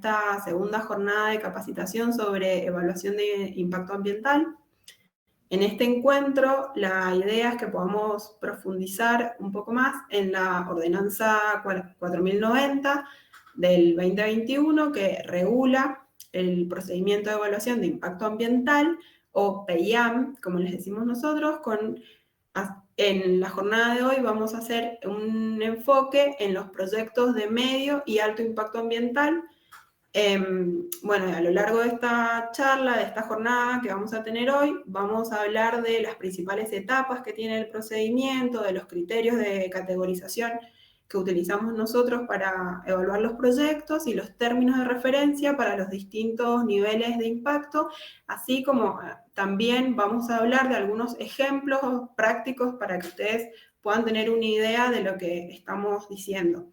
esta segunda jornada de capacitación sobre evaluación de impacto ambiental. En este encuentro, la idea es que podamos profundizar un poco más en la Ordenanza 4090 del 2021, que regula el procedimiento de evaluación de impacto ambiental, o PEIAM, como les decimos nosotros. En la jornada de hoy vamos a hacer un enfoque en los proyectos de medio y alto impacto ambiental. Bueno, a lo largo de esta charla, de esta jornada que vamos a tener hoy, vamos a hablar de las principales etapas que tiene el procedimiento, de los criterios de categorización que utilizamos nosotros para evaluar los proyectos y los términos de referencia para los distintos niveles de impacto, así como también vamos a hablar de algunos ejemplos prácticos para que ustedes puedan tener una idea de lo que estamos diciendo.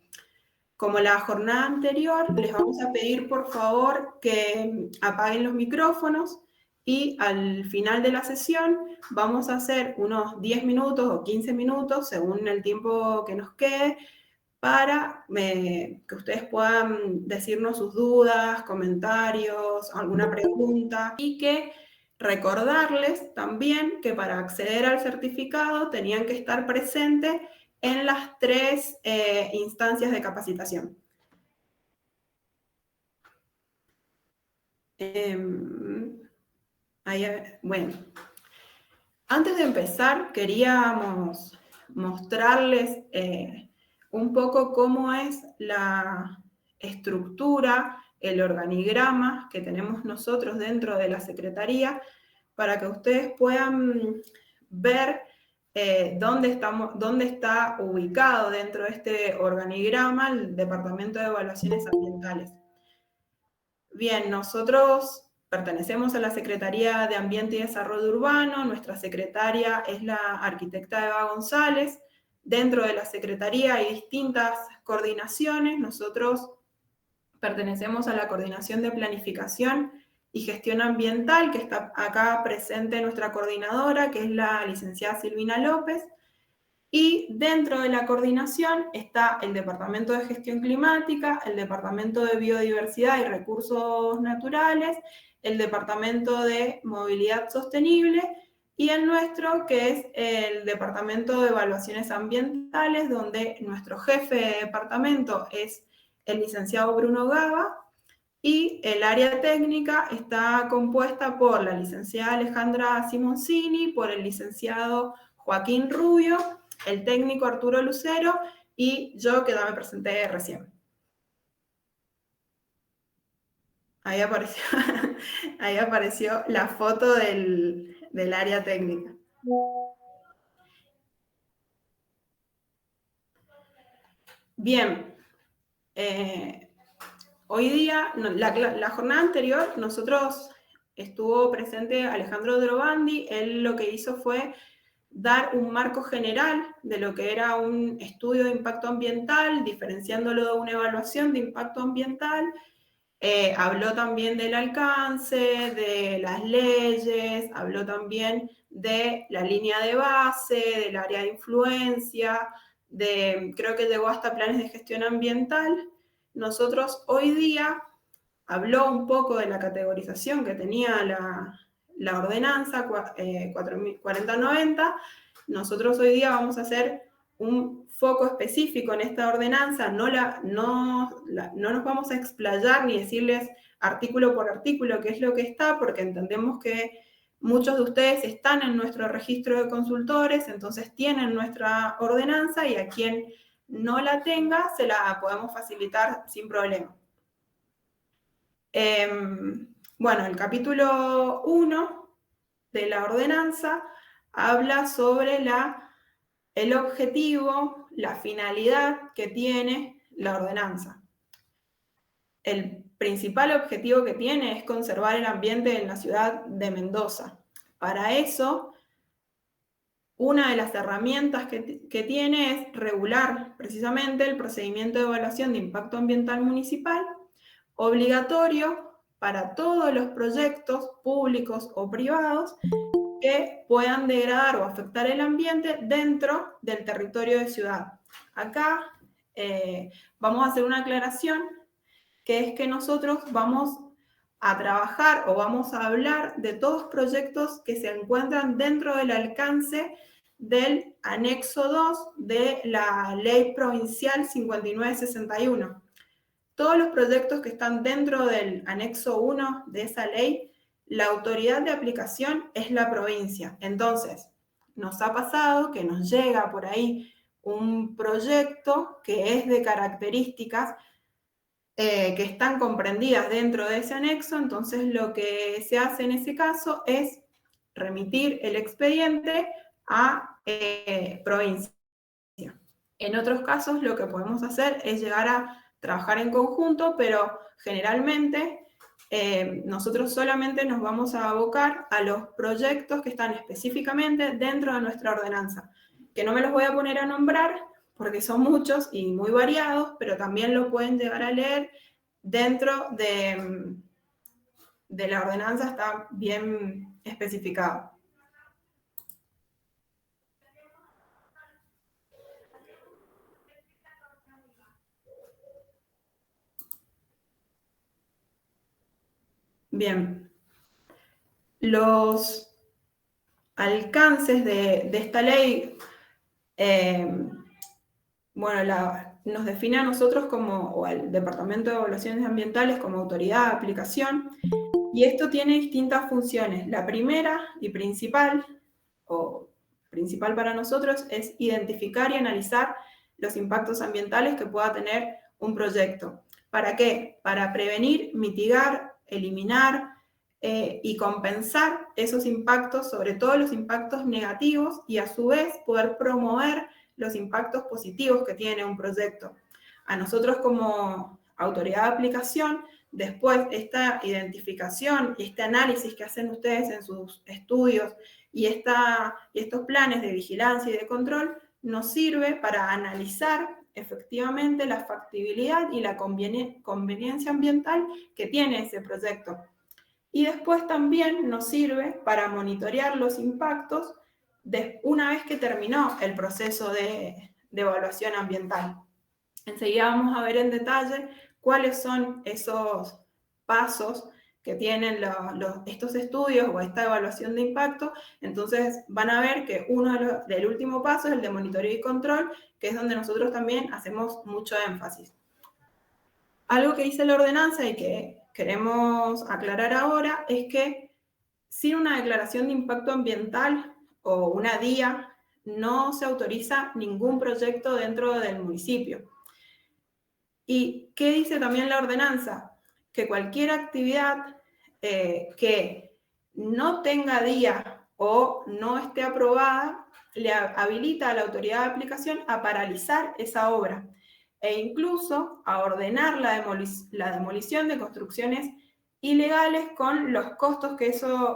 Como la jornada anterior, les vamos a pedir por favor que apaguen los micrófonos y al final de la sesión vamos a hacer unos 10 minutos o 15 minutos, según el tiempo que nos quede, para que ustedes puedan decirnos sus dudas, comentarios, alguna pregunta, y que recordarles también que para acceder al certificado tenían que estar presentes en las 3 instancias de capacitación. Bueno, antes de empezar queríamos mostrarles un poco cómo es la estructura, el organigrama que tenemos nosotros dentro de la Secretaría, para que ustedes puedan ver dónde está ubicado dentro de este organigrama el Departamento de Evaluaciones Ambientales. Bien, nosotros pertenecemos a la Secretaría de Ambiente y Desarrollo Urbano. Nuestra secretaria es la arquitecta Eva González. Dentro de la Secretaría hay distintas coordinaciones. Nosotros pertenecemos a la Coordinación de Planificación y Gestión Ambiental, que está acá presente nuestra coordinadora, que es la licenciada Silvina López. Y dentro de la coordinación está el Departamento de Gestión Climática, el Departamento de Biodiversidad y Recursos Naturales, el Departamento de Movilidad Sostenible y el nuestro, que es el Departamento de Evaluaciones Ambientales, donde nuestro jefe de departamento es el licenciado Bruno Gaba, y el área técnica está compuesta por la licenciada Alejandra Simoncini, por el licenciado Joaquín Rubio, el técnico Arturo Lucero y yo, que ya me presenté recién. Ahí apareció la foto del área técnica. Bien, hoy día, la jornada anterior, nosotros estuvo presente Alejandro Drobandi. Él lo que hizo fue dar un marco general de lo que era un estudio de impacto ambiental, diferenciándolo de una evaluación de impacto ambiental. Habló también del alcance, de las leyes, habló también de la línea de base, del área de influencia, creo que llegó hasta planes de gestión ambiental. Nosotros hoy día habló un poco de la categorización que tenía la ordenanza 4090. Nosotros hoy día vamos a hacer un foco específico en esta ordenanza. No nos vamos a explayar ni decirles artículo por artículo qué es lo que está, porque entendemos que muchos de ustedes están en nuestro registro de consultores, entonces tienen nuestra ordenanza, y a quien no la tenga se la podemos facilitar sin problema. Bueno, el capítulo 1 de la ordenanza habla sobre el objetivo, la finalidad que tiene la ordenanza. El principal objetivo que tiene es conservar el ambiente en la ciudad de Mendoza. Para eso, una de las herramientas que tiene es regular precisamente el procedimiento de evaluación de impacto ambiental municipal, obligatorio para todos los proyectos públicos o privados que puedan degradar o afectar el ambiente dentro del territorio de ciudad. Acá vamos a hacer una aclaración. que es que nosotros vamos a trabajar o vamos a hablar de todos proyectos que se encuentran dentro del alcance del anexo 2 de la Ley Provincial 5961. Todos los proyectos que están dentro del anexo 1 de esa ley, la autoridad de aplicación es la provincia. Entonces, nos ha pasado que nos llega por ahí un proyecto que es de características que están comprendidas dentro de ese anexo, entonces lo que se hace en ese caso es remitir el expediente a provincia. En otros casos lo que podemos hacer es llegar a trabajar en conjunto, pero generalmente nosotros solamente nos vamos a abocar a los proyectos que están específicamente dentro de nuestra ordenanza, que no me los voy a poner a nombrar porque son muchos y muy variados, pero también lo pueden llegar a leer dentro de la ordenanza, está bien especificado. Bien, los alcances de esta ley, nos define a nosotros o al Departamento de Evaluaciones Ambientales como autoridad de aplicación, y esto tiene distintas funciones. La primera y principal, o principal para nosotros, es identificar y analizar los impactos ambientales que pueda tener un proyecto. ¿Para qué? Para prevenir, mitigar, eliminar y compensar esos impactos, sobre todo los impactos negativos, y a su vez poder promover los impactos positivos que tiene un proyecto. A nosotros como autoridad de aplicación, después esta identificación y este análisis que hacen ustedes en sus estudios y estos planes de vigilancia y de control nos sirve para analizar efectivamente la factibilidad y la conveniencia ambiental que tiene ese proyecto. Y después también nos sirve para monitorear los impactos una vez que terminó el proceso de evaluación ambiental. Enseguida vamos a ver en detalle cuáles son esos pasos que tienen estos estudios o esta evaluación de impacto. Entonces van a ver que del último paso es el de monitoreo y control, que es donde nosotros también hacemos mucho énfasis. Algo que dice la ordenanza y que queremos aclarar ahora es que sin una declaración de impacto ambiental o una DIA no se autoriza ningún proyecto dentro del municipio. ¿Y qué dice también la ordenanza? Que cualquier actividad que no tenga DIA o no esté aprobada le habilita a la autoridad de aplicación a paralizar esa obra e incluso a ordenar la demolición de construcciones ilegales con los costos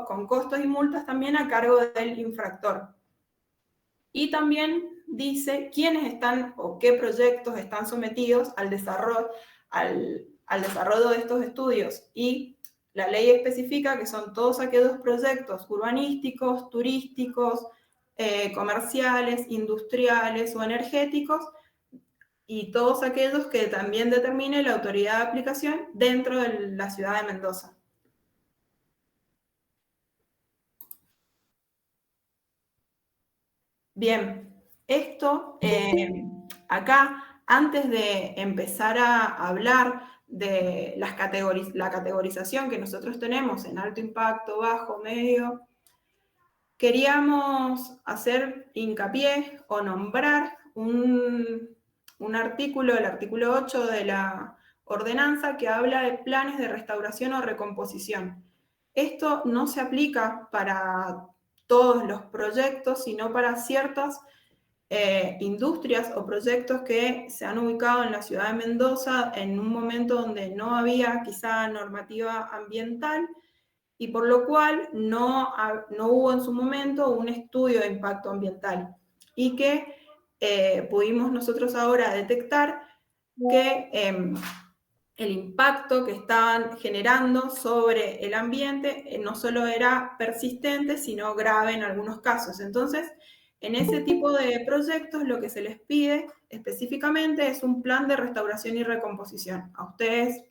con costos y multas también a cargo del infractor. Y también dice quiénes están o qué proyectos están sometidos al desarrollo de estos estudios. Y la ley especifica que son todos aquellos proyectos urbanísticos, turísticos, comerciales, industriales o energéticos, y todos aquellos que también determine la autoridad de aplicación dentro de la ciudad de Mendoza. Bien, esto acá, antes de empezar a hablar de la categorización que nosotros tenemos en alto impacto, bajo, medio, queríamos hacer hincapié o nombrar un artículo, el artículo 8 de la ordenanza, que habla de planes de restauración o recomposición. Esto no se aplica para todos los proyectos, sino para ciertas industrias o proyectos que se han ubicado en la ciudad de Mendoza en un momento donde no había quizá normativa ambiental y por lo cual no hubo en su momento un estudio de impacto ambiental y que pudimos nosotros ahora detectar que el impacto que estaban generando sobre el ambiente no solo era persistente, sino grave en algunos casos. Entonces, en ese tipo de proyectos lo que se les pide específicamente es un plan de restauración y recomposición. A ustedes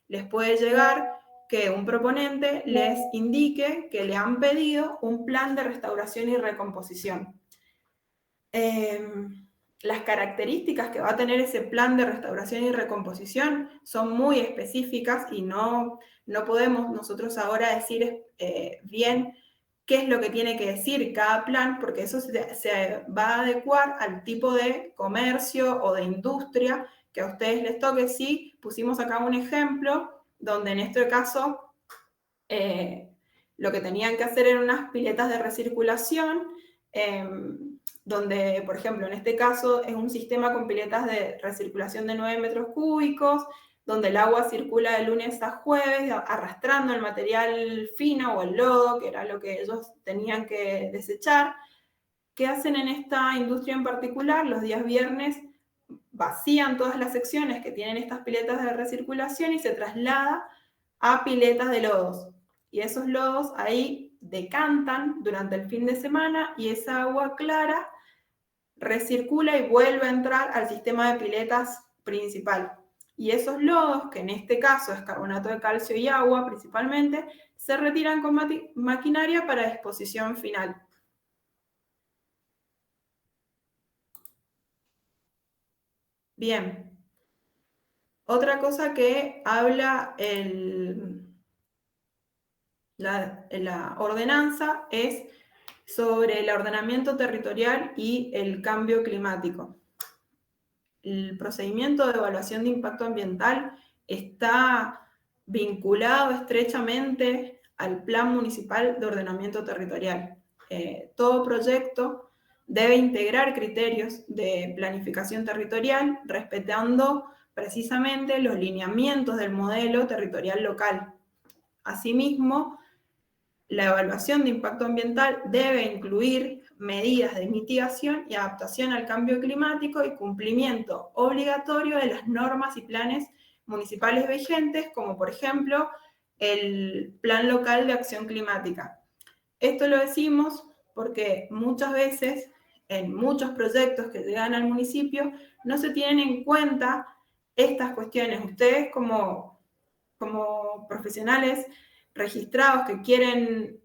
les puede llegar que un proponente les indique que le han pedido un plan de restauración y recomposición. Las características que va a tener ese plan de restauración y recomposición son muy específicas y no podemos nosotros ahora decir bien qué es lo que tiene que decir cada plan, porque eso se va a adecuar al tipo de comercio o de industria que a ustedes les toque. Sí, pusimos acá un ejemplo donde en este caso lo que tenían que hacer eran unas piletas de recirculación, donde, por ejemplo, en este caso es un sistema con piletas de recirculación de 9 metros cúbicos, donde el agua circula de lunes a jueves, arrastrando el material fino o el lodo, que era lo que ellos tenían que desechar. ¿Qué hacen en esta industria en particular? Los días viernes vacían todas las secciones que tienen estas piletas de recirculación y se traslada a piletas de lodos. Y esos lodos ahí decantan durante el fin de semana y esa agua clara recircula y vuelve a entrar al sistema de piletas principal. Y esos lodos, que en este caso es carbonato de calcio y agua principalmente, se retiran con maquinaria para disposición final. Bien. Otra cosa que habla la ordenanza es sobre el ordenamiento territorial y el cambio climático. El procedimiento de evaluación de impacto ambiental está vinculado estrechamente al Plan Municipal de Ordenamiento Territorial. Todo proyecto debe integrar criterios de planificación territorial, respetando precisamente los lineamientos del modelo territorial local. Asimismo, la evaluación de impacto ambiental debe incluir medidas de mitigación y adaptación al cambio climático y cumplimiento obligatorio de las normas y planes municipales vigentes, como por ejemplo el Plan Local de Acción Climática. Esto lo decimos porque muchas veces en muchos proyectos que llegan al municipio no se tienen en cuenta estas cuestiones. Ustedes como profesionales registrados que quieren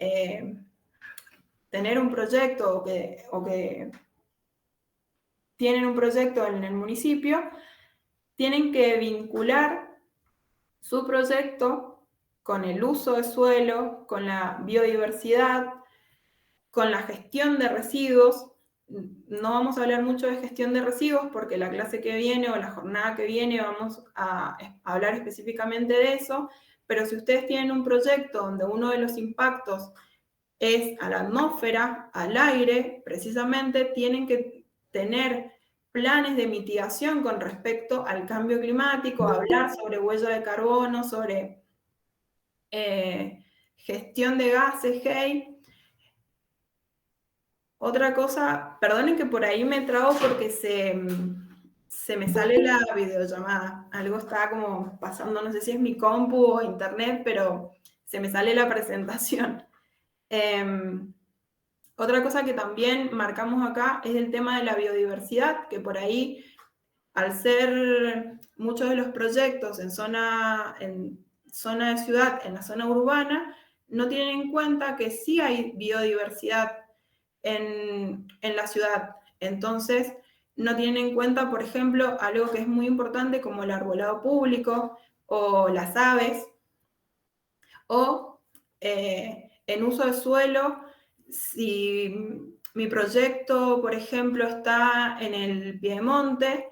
tener un proyecto o que tienen un proyecto en el municipio, tienen que vincular su proyecto con el uso de suelo, con la biodiversidad, con la gestión de residuos. No vamos a hablar mucho de gestión de residuos porque la clase que viene o la jornada que viene vamos a hablar específicamente de eso, pero si ustedes tienen un proyecto donde uno de los impactos es a la atmósfera, al aire, precisamente tienen que tener planes de mitigación con respecto al cambio climático, hablar sobre huella de carbono, sobre gestión de gases, GEI. Otra cosa, perdonen que por ahí me trabo porque se me sale la videollamada. Algo está como pasando, no sé si es mi compu o internet, pero se me sale la presentación. Otra cosa que también marcamos acá es el tema de la biodiversidad, que por ahí, al ser muchos de los proyectos en zona de ciudad, en la zona urbana, no tienen en cuenta que sí hay biodiversidad en la ciudad. Entonces, no tienen en cuenta, por ejemplo, algo que es muy importante como el arbolado público o las aves, o en uso de suelo, si mi proyecto, por ejemplo, está en el Piedemonte,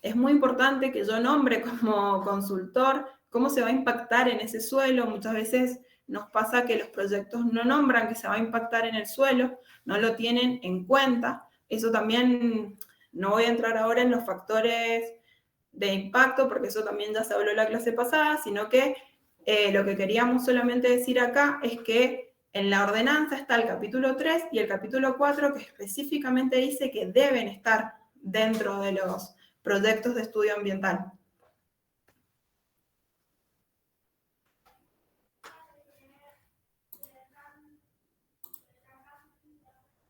es muy importante que yo nombre como consultor cómo se va a impactar en ese suelo. Muchas veces nos pasa que los proyectos no nombran que se va a impactar en el suelo, no lo tienen en cuenta. Eso también, no voy a entrar ahora en los factores de impacto, porque eso también ya se habló en la clase pasada, sino que lo que queríamos solamente decir acá es que en la ordenanza está el capítulo 3 y el capítulo 4 que específicamente dice que deben estar dentro de los proyectos de estudio ambiental.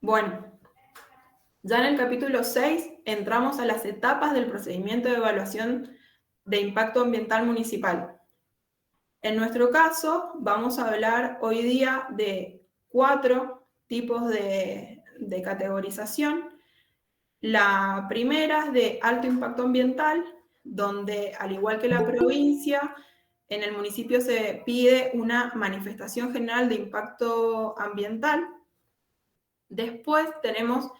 Bueno, ya en el capítulo 6 entramos a las etapas del procedimiento de evaluación de impacto ambiental municipal. En nuestro caso, vamos a hablar hoy día de 4 tipos de categorización. La primera es de alto impacto ambiental, donde al igual que la provincia, en el municipio se pide una manifestación general de impacto ambiental. Después tenemos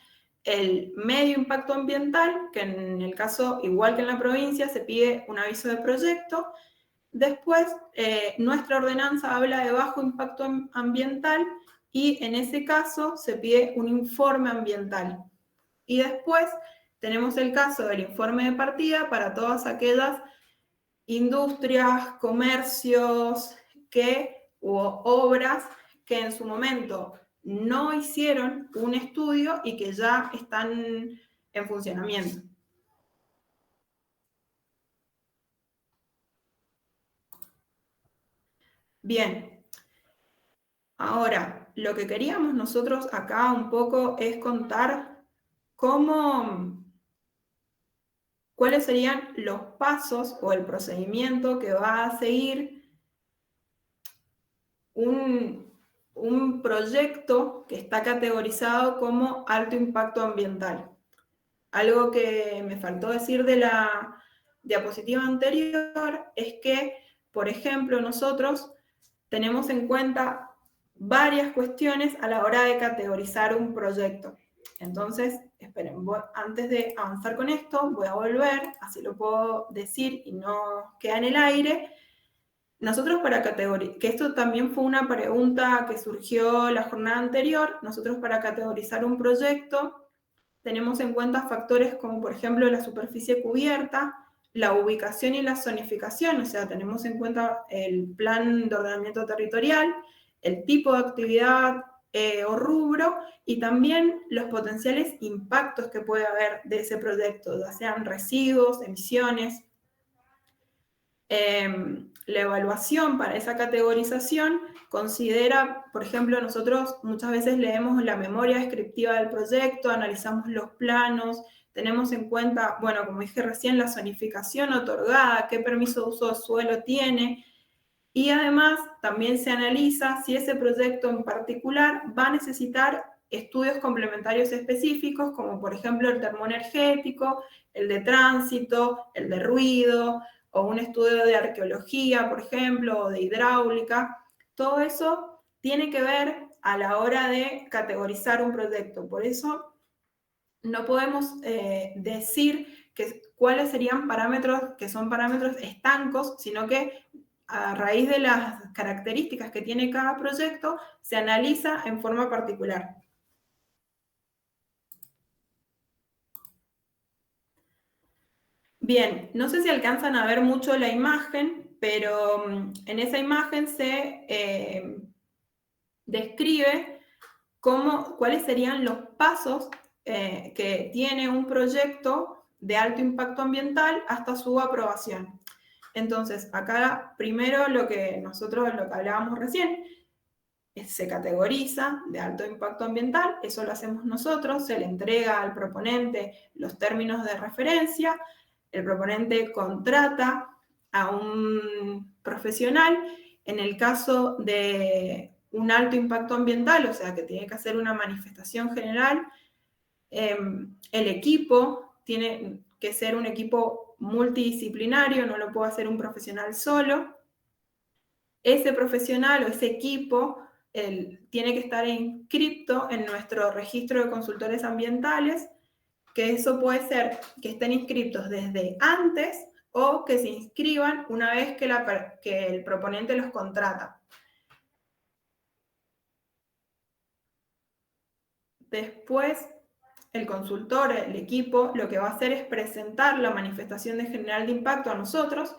el medio impacto ambiental, que en el caso, igual que en la provincia, se pide un aviso de proyecto. Después, nuestra ordenanza habla de bajo impacto ambiental y en ese caso se pide un informe ambiental. Y después tenemos el caso del informe de partida para todas aquellas industrias, comercios o obras que en su momento no hicieron un estudio y que ya están en funcionamiento. Bien, ahora lo que queríamos nosotros acá un poco es contar cuáles serían los pasos o el procedimiento que va a seguir un proyecto que está categorizado como alto impacto ambiental. Algo que me faltó decir de la diapositiva anterior es que, por ejemplo, nosotros tenemos en cuenta varias cuestiones a la hora de categorizar un proyecto. Entonces, esperen, antes de avanzar con esto, voy a volver, así lo puedo decir y no queda en el aire. Nosotros para categorizar, que esto también fue una pregunta que surgió la jornada anterior, nosotros para categorizar un proyecto tenemos en cuenta factores como por ejemplo la superficie cubierta, la ubicación y la zonificación, o sea, tenemos en cuenta el plan de ordenamiento territorial, el tipo de actividad o rubro y también los potenciales impactos que puede haber de ese proyecto, ya sean residuos, emisiones. La evaluación para esa categorización considera, por ejemplo, nosotros muchas veces leemos la memoria descriptiva del proyecto, analizamos los planos, tenemos en cuenta, bueno, como dije recién, la zonificación otorgada, qué permiso de uso de suelo tiene, y además también se analiza si ese proyecto en particular va a necesitar estudios complementarios específicos, como por ejemplo el termoenergético, el de tránsito, el de ruido, o un estudio de arqueología, por ejemplo, o de hidráulica. Todo eso tiene que ver a la hora de categorizar un proyecto. Por eso no podemos decir cuáles serían parámetros que son parámetros estancos, sino que a raíz de las características que tiene cada proyecto, se analiza en forma particular. Bien, no sé si alcanzan a ver mucho la imagen, pero en esa imagen se describe cuáles serían los pasos que tiene un proyecto de alto impacto ambiental hasta su aprobación. Entonces, acá primero lo que hablábamos recién, se categoriza de alto impacto ambiental, eso lo hacemos nosotros, se le entrega al proponente los términos de referencia, el proponente contrata a un profesional, en el caso de un alto impacto ambiental, o sea que tiene que hacer una manifestación general, el equipo tiene que ser un equipo multidisciplinario, no lo puede hacer un profesional solo. Ese profesional o ese equipo tiene que estar inscrito en nuestro registro de consultores ambientales, que eso puede ser que estén inscritos desde antes o que se inscriban una vez que el proponente los contrata. Después, el consultor, el equipo, lo que va a hacer es presentar la manifestación de general de impacto a nosotros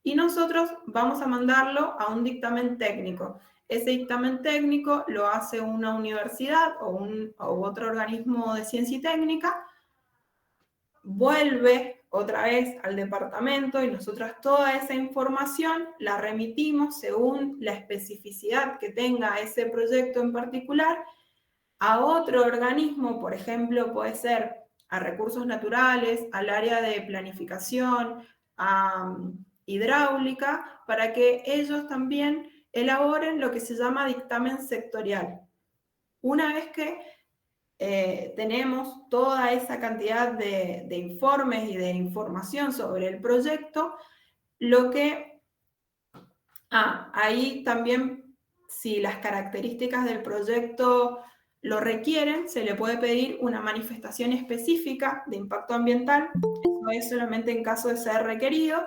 y nosotros vamos a mandarlo a un dictamen técnico. Ese dictamen técnico lo hace una universidad o otro organismo de ciencia y técnica, vuelve otra vez al departamento y nosotros toda esa información la remitimos según la especificidad que tenga ese proyecto en particular a otro organismo, por ejemplo, puede ser a recursos naturales, al área de planificación, a hidráulica, para que ellos también elaboren lo que se llama dictamen sectorial. Una vez que tenemos toda esa cantidad de informes y de información sobre el proyecto, ahí también, si las características del proyecto lo requieren, se le puede pedir una manifestación específica de impacto ambiental. Eso es solamente en caso de ser requerido.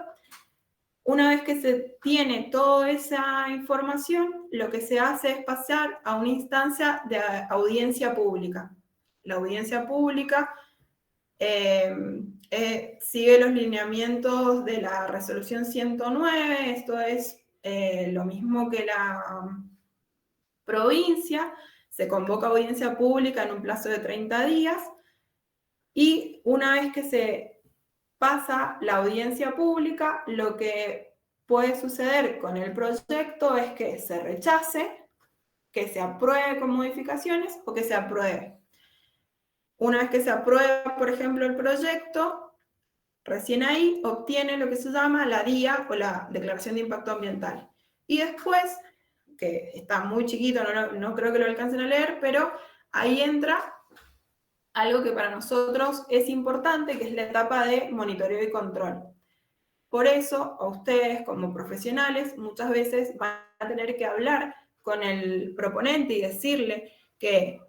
Una vez que se tiene toda esa información, lo que se hace es pasar a una instancia de audiencia pública. La audiencia pública sigue los lineamientos de la resolución 109, esto es lo mismo que la provincia, se convoca audiencia pública en un plazo de 30 días y una vez que se pasa la audiencia pública, lo que puede suceder con el proyecto es que se rechace, que se apruebe con modificaciones o que se apruebe. Una vez que se aprueba, por ejemplo, el proyecto, recién ahí obtiene lo que se llama la DIA o la Declaración de Impacto Ambiental. Y después, que está muy chiquito, no creo que lo alcancen a leer, pero ahí entra algo que para nosotros es importante, que es la etapa de monitoreo y control. Por eso, a ustedes como profesionales muchas veces van a tener que hablar con el proponente y decirle que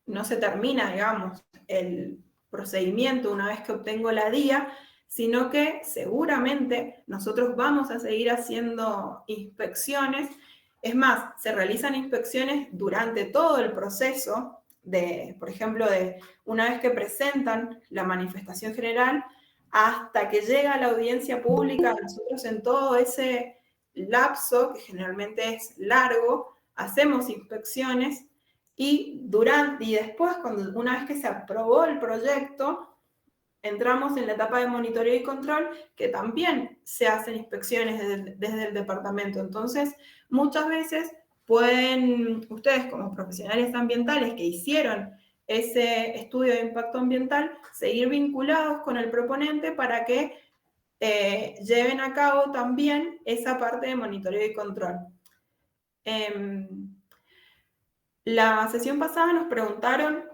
no se termina, digamos, el procedimiento una vez que obtengo la DIA, sino que seguramente nosotros vamos a seguir haciendo inspecciones. Es más, se realizan inspecciones durante todo el proceso por ejemplo, de una vez que presentan la manifestación general hasta que llega a la audiencia pública. Nosotros en todo ese lapso, que generalmente es largo, hacemos inspecciones y después, una vez que se aprobó el proyecto, entramos en la etapa de monitoreo y control, que también se hacen inspecciones desde el departamento. Entonces, muchas veces pueden ustedes como profesionales ambientales que hicieron ese estudio de impacto ambiental, seguir vinculados con el proponente para que lleven a cabo también esa parte de monitoreo y control. La sesión pasada nos preguntaron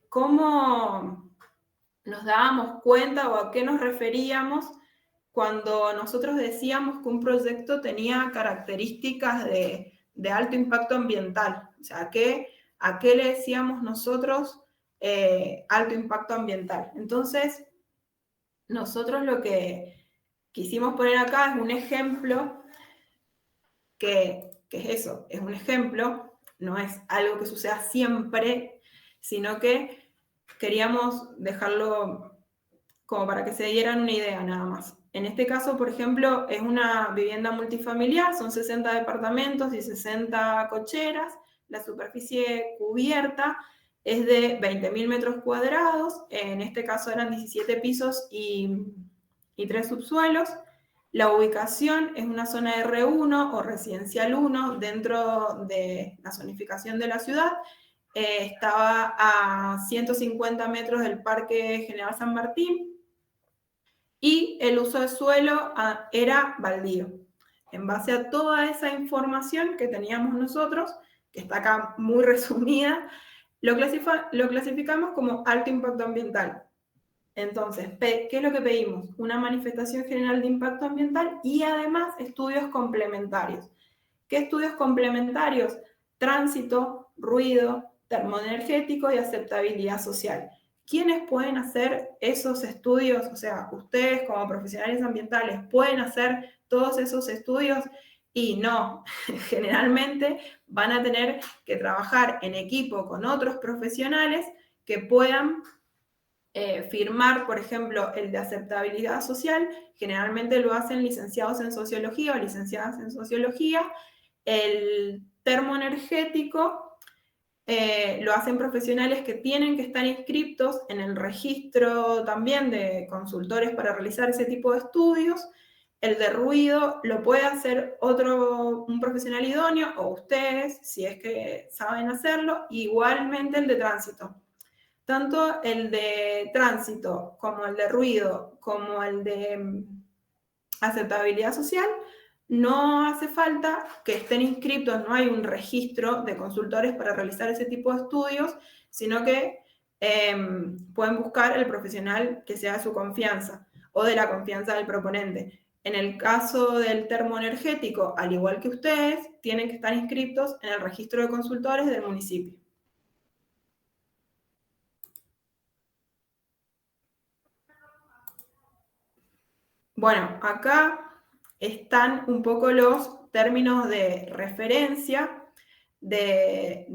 cómo nos dábamos cuenta o a qué nos referíamos cuando nosotros decíamos que un proyecto tenía características de alto impacto ambiental. O sea, ¿a qué le decíamos nosotros alto impacto ambiental? Entonces, nosotros lo que quisimos poner acá es un ejemplo que es eso, es un ejemplo, no es algo que suceda siempre, sino que queríamos dejarlo como para que se dieran una idea nada más. En este caso, por ejemplo, es una vivienda multifamiliar, son 60 departamentos y 60 cocheras, la superficie cubierta es de 20.000 metros cuadrados, en este caso eran 17 pisos y 3 subsuelos. La ubicación es una zona R1 o residencial 1 dentro de la zonificación de la ciudad. Estaba a 150 metros del Parque General San Martín y el uso de suelo era baldío. En base a toda esa información que teníamos nosotros, que está acá muy resumida, lo clasificamos como alto impacto ambiental. Entonces, ¿qué es lo que pedimos? Una manifestación general de impacto ambiental y además estudios complementarios. ¿Qué estudios complementarios? Tránsito, ruido, termoenergético y aceptabilidad social. ¿Quiénes pueden hacer esos estudios? O sea, ustedes como profesionales ambientales pueden hacer todos esos estudios y no, generalmente van a tener que trabajar en equipo con otros profesionales que puedan firmar, por ejemplo, el de aceptabilidad social. Generalmente lo hacen licenciados en sociología o licenciadas en sociología. El termoenergético lo hacen profesionales que tienen que estar inscritos en el registro también de consultores para realizar ese tipo de estudios. El de ruido lo puede hacer un profesional idóneo o ustedes, si es que saben hacerlo. Igualmente el de tránsito. Tanto el de tránsito como el de ruido, como el de aceptabilidad social, no hace falta que estén inscritos, no hay un registro de consultores para realizar ese tipo de estudios, sino que pueden buscar el profesional que sea de su confianza o de la confianza del proponente. En el caso del termoenergético, al igual que ustedes, tienen que estar inscritos en el registro de consultores del municipio. Bueno, acá están un poco los términos de referencia de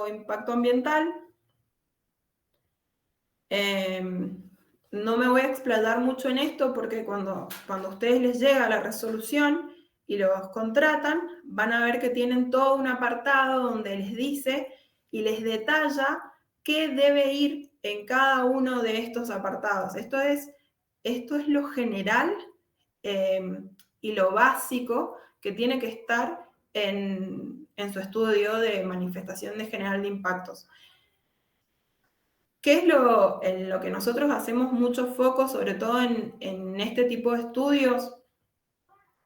impacto ambiental. No me voy a explayar mucho en esto porque cuando a ustedes les llega la resolución y los contratan, van a ver que tienen todo un apartado donde les dice y les detalla qué debe ir en cada uno de estos apartados. Esto es lo general y lo básico que tiene que estar en su estudio de manifestación de general de impactos. ¿Qué es en lo que nosotros hacemos mucho foco, sobre todo en este tipo de estudios?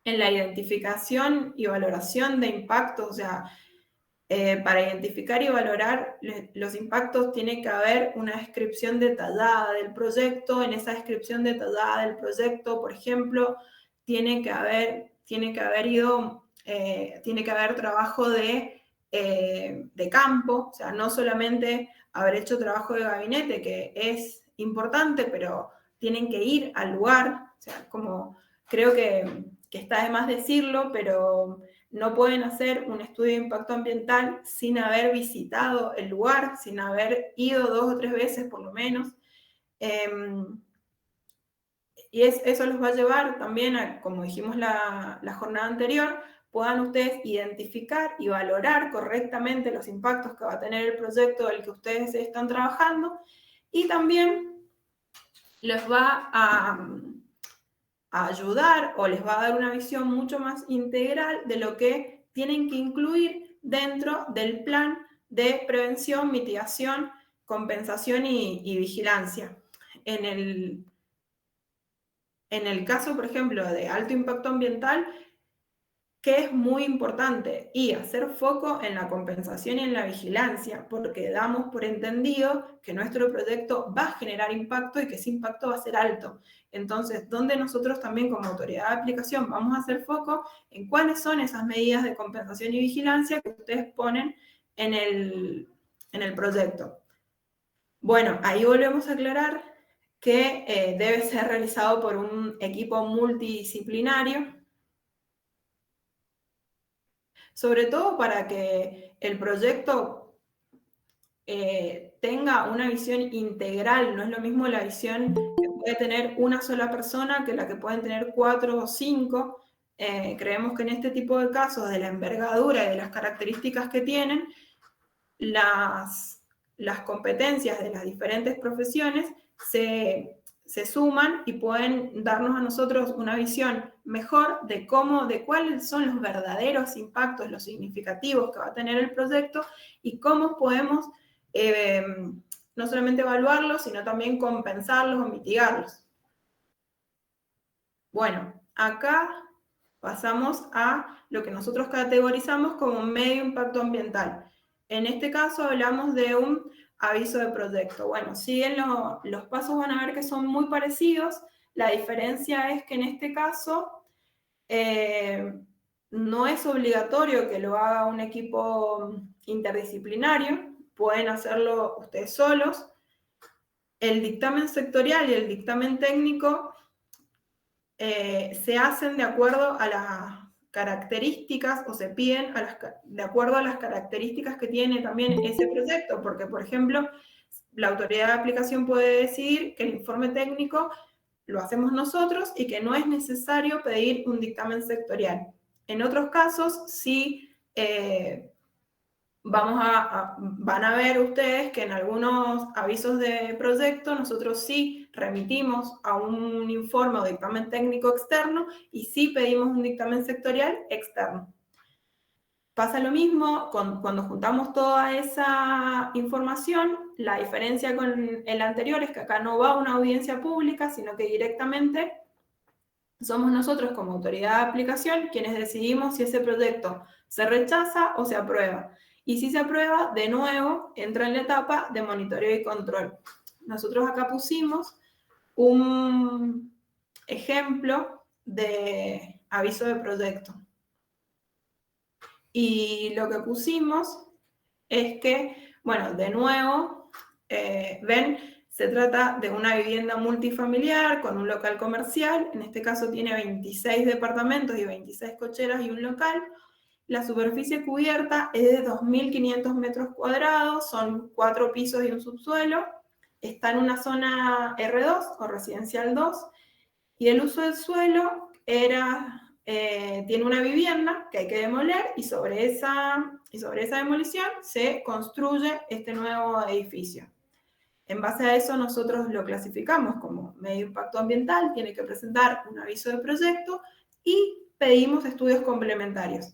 En la identificación y valoración de impactos, o sea, para identificar y valorar los impactos tiene que haber una descripción detallada del proyecto. En esa descripción detallada del proyecto, por ejemplo, tiene que haber trabajo de campo, o sea, no solamente haber hecho trabajo de gabinete, que es importante, pero tienen que ir al lugar, o sea, como creo que está de más decirlo, pero no pueden hacer un estudio de impacto ambiental sin haber visitado el lugar, sin haber ido 2 o 3 veces por lo menos. Y eso los va a llevar también a, como dijimos la jornada anterior, puedan ustedes identificar y valorar correctamente los impactos que va a tener el proyecto del que ustedes están trabajando, y también les va a ayudar o les va a dar una visión mucho más integral de lo que tienen que incluir dentro del plan de prevención, mitigación, compensación y vigilancia. En el caso, por ejemplo, de alto impacto ambiental, que es muy importante, y hacer foco en la compensación y en la vigilancia, porque damos por entendido que nuestro proyecto va a generar impacto y que ese impacto va a ser alto. Entonces, donde nosotros también como autoridad de aplicación vamos a hacer foco en cuáles son esas medidas de compensación y vigilancia que ustedes ponen en el proyecto. Bueno, ahí volvemos a aclarar que debe ser realizado por un equipo multidisciplinario, sobre todo para que el proyecto tenga una visión integral. No es lo mismo la visión que puede tener una sola persona que la que pueden tener 4 o 5. Creemos que en este tipo de casos, de la envergadura y de las características que tienen, las competencias de las diferentes profesiones se suman y pueden darnos a nosotros una visión mejor de cuáles son los verdaderos impactos, los significativos que va a tener el proyecto y cómo podemos no solamente evaluarlos, sino también compensarlos o mitigarlos. Bueno, acá pasamos a lo que nosotros categorizamos como medio impacto ambiental. En este caso hablamos de un aviso de proyecto. Bueno, siguen los pasos, van a ver que son muy parecidos. La diferencia es que en este caso no es obligatorio que lo haga un equipo interdisciplinario, pueden hacerlo ustedes solos. El dictamen sectorial y el dictamen técnico se hacen de acuerdo a las características o se piden de acuerdo a las características que tiene también ese proyecto, porque, por ejemplo, la autoridad de aplicación puede decidir que el informe técnico lo hacemos nosotros y que no es necesario pedir un dictamen sectorial. En otros casos, sí, van a ver ustedes que en algunos avisos de proyecto nosotros sí remitimos a un informe o dictamen técnico externo y sí pedimos un dictamen sectorial externo. Pasa lo mismo cuando juntamos toda esa información. La diferencia con el anterior es que acá no va a una audiencia pública, sino que directamente somos nosotros como autoridad de aplicación quienes decidimos si ese proyecto se rechaza o se aprueba. Y si se aprueba, de nuevo, entra en la etapa de monitoreo y control. Nosotros acá pusimos un ejemplo de aviso de proyecto. Y lo que pusimos es que, bueno, de nuevo, ven, se trata de una vivienda multifamiliar con un local comercial. En este caso tiene 26 departamentos y 26 cocheras y un local. La superficie cubierta es de 2.500 metros cuadrados, son 4 pisos y un subsuelo. Está en una zona R2 o residencial 2 y el uso del suelo tiene una vivienda que hay que demoler y sobre esa demolición se construye este nuevo edificio. En base a eso nosotros lo clasificamos como medio impacto ambiental, tiene que presentar un aviso de proyecto y pedimos estudios complementarios.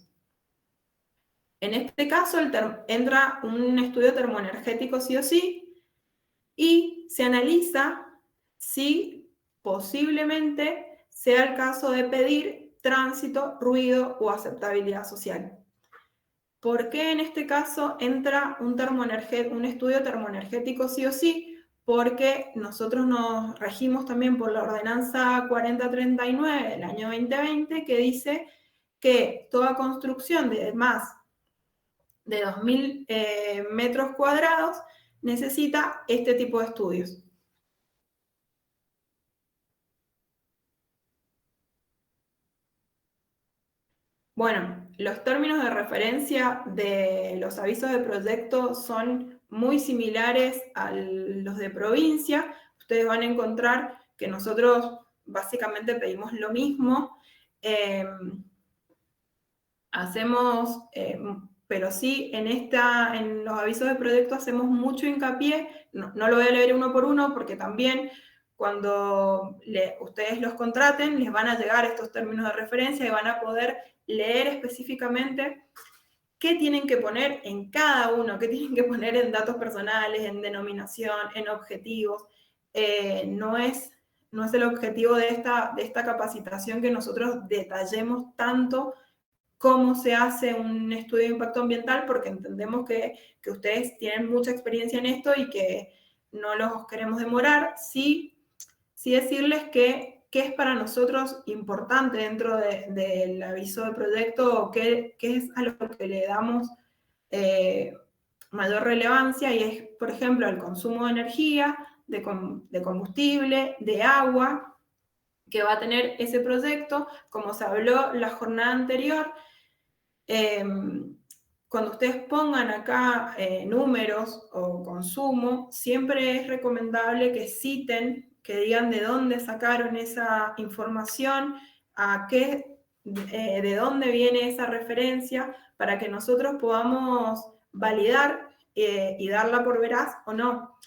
En este caso entra un estudio termoenergético sí o sí y se analiza si posiblemente sea el caso de pedir tránsito, ruido o aceptabilidad social. ¿Por qué en este caso entra un estudio termoenergético sí o sí? Porque nosotros nos regimos también por la ordenanza 4039 del año 2020 que dice que toda construcción de más de 2.000 metros cuadrados necesita este tipo de estudios. Bueno, los términos de referencia de los avisos de proyecto son muy similares a los de provincia. Ustedes van a encontrar que nosotros básicamente pedimos lo mismo. Pero sí, en los avisos de proyecto hacemos mucho hincapié, no lo voy a leer uno por uno porque también cuando ustedes los contraten les van a llegar estos términos de referencia y van a poder leer específicamente qué tienen que poner en cada uno, qué tienen que poner en datos personales, en denominación, en objetivos. No es el objetivo de esta capacitación que nosotros detallemos tanto cómo se hace un estudio de impacto ambiental, porque entendemos que ustedes tienen mucha experiencia en esto y que no los queremos demorar. Sí decirles que qué es para nosotros importante dentro del aviso de proyecto, o qué es a lo que le damos mayor relevancia, y es, por ejemplo, el consumo de energía, de combustible, de agua, que va a tener ese proyecto. Como se habló la jornada anterior, cuando ustedes pongan acá números o consumo, siempre es recomendable que citen, que digan de dónde sacaron esa información, de dónde viene esa referencia, para que nosotros podamos validar y darla por veraz o no.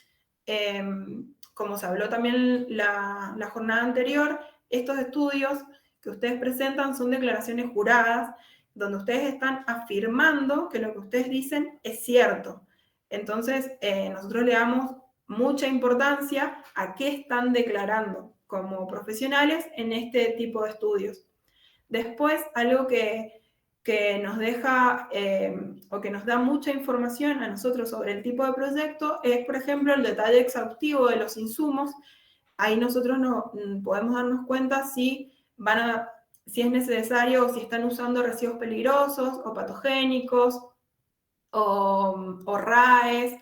Como se habló también la jornada anterior, estos estudios que ustedes presentan son declaraciones juradas, donde ustedes están afirmando que lo que ustedes dicen es cierto. Entonces, nosotros le damos mucha importancia a qué están declarando como profesionales en este tipo de estudios. Después, algo que nos deja o que nos da mucha información a nosotros sobre el tipo de proyecto es, por ejemplo, el detalle exhaustivo de los insumos. Ahí nosotros podemos darnos cuenta si es necesario o si están usando residuos peligrosos o patogénicos o RAEs,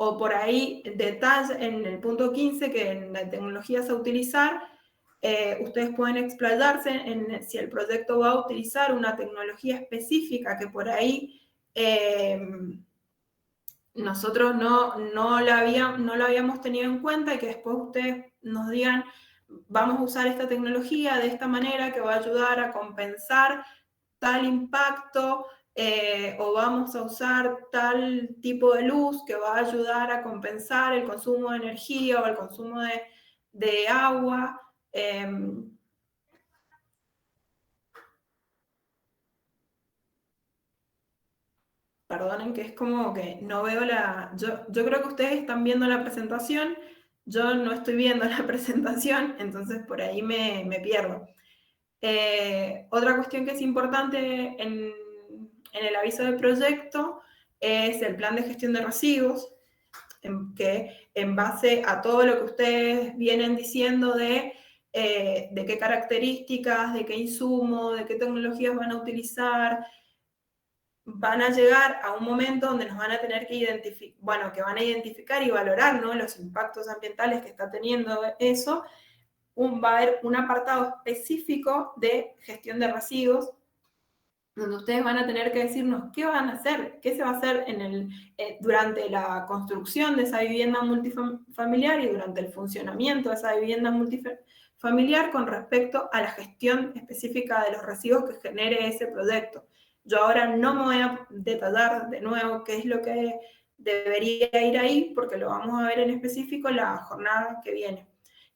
o por ahí detalle en el punto 15 que en la tecnologías a utilizar. Ustedes pueden explayarse en si el proyecto va a utilizar una tecnología específica que por ahí nosotros no la habíamos tenido en cuenta, y que después ustedes nos digan, vamos a usar esta tecnología de esta manera que va a ayudar a compensar tal impacto, o vamos a usar tal tipo de luz que va a ayudar a compensar el consumo de energía o el consumo de agua. Perdonen que es como que no veo yo creo que ustedes están viendo la presentación, Yo no estoy viendo la presentación, entonces por ahí me pierdo. Otra cuestión que es importante en el aviso de proyecto es el plan de gestión de residuos, que en base a todo lo que ustedes vienen diciendo de qué características, de qué insumo, de qué tecnologías van a utilizar, van a llegar a un momento donde nos van a tener que que van a identificar y valorar, ¿no?, los impactos ambientales que está teniendo eso. Va a haber un apartado específico de gestión de residuos, donde ustedes van a tener que decirnos qué van a hacer, qué se va a hacer durante la construcción de esa vivienda multifamiliar y durante el funcionamiento de esa vivienda multifamiliar con respecto a la gestión específica de los residuos que genere ese proyecto. Yo ahora no me voy a detallar de nuevo qué es lo que debería ir ahí, porque lo vamos a ver en específico la jornada que viene.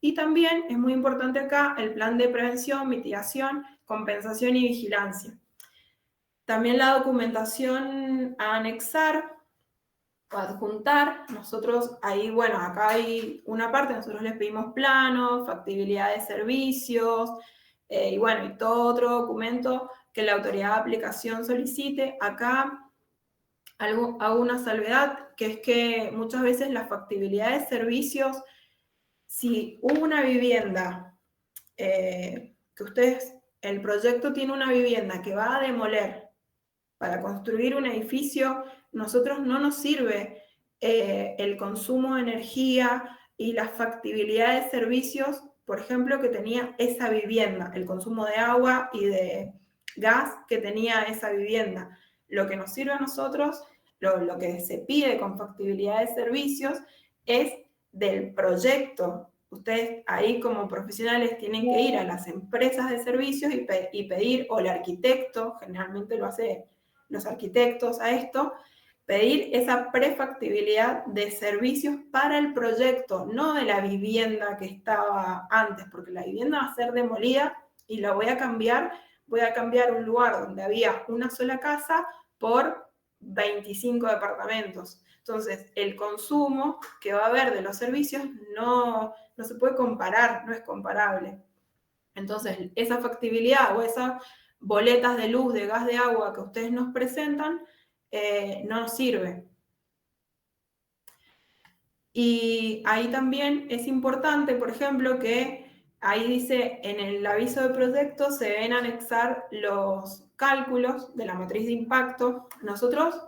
Y también es muy importante acá el plan de prevención, mitigación, compensación y vigilancia. También la documentación a anexar o adjuntar. Nosotros ahí, bueno, acá hay una parte, nosotros les pedimos planos, factibilidad de servicios, y bueno, y todo otro documento que la autoridad de aplicación solicite. Acá hago una salvedad, que es que muchas veces la factibilidad de servicios, si hubo una vivienda, el proyecto tiene una vivienda que va a demoler para construir un edificio, nosotros no nos sirve el consumo de energía y la factibilidad de servicios, por ejemplo, que tenía esa vivienda, el consumo de agua y de gas que tenía esa vivienda. Lo que nos sirve a nosotros, lo que se pide con factibilidad de servicios, es del proyecto. Ustedes ahí como profesionales tienen que ir a las empresas de servicios y pedir, o el arquitecto, generalmente lo hace los arquitectos a esto, pedir esa prefactibilidad de servicios para el proyecto, no de la vivienda que estaba antes, porque la vivienda va a ser demolida y la voy a cambiar un lugar donde había una sola casa por 25 departamentos. Entonces, el consumo que va a haber de los servicios no se puede comparar, no es comparable. Entonces, esa factibilidad o esas boletas de luz, de gas, de agua que ustedes nos presentan, no nos sirve. Y ahí también es importante, por ejemplo, que ahí dice, en el aviso de proyecto se deben anexar los cálculos de la matriz de impacto. Nosotros,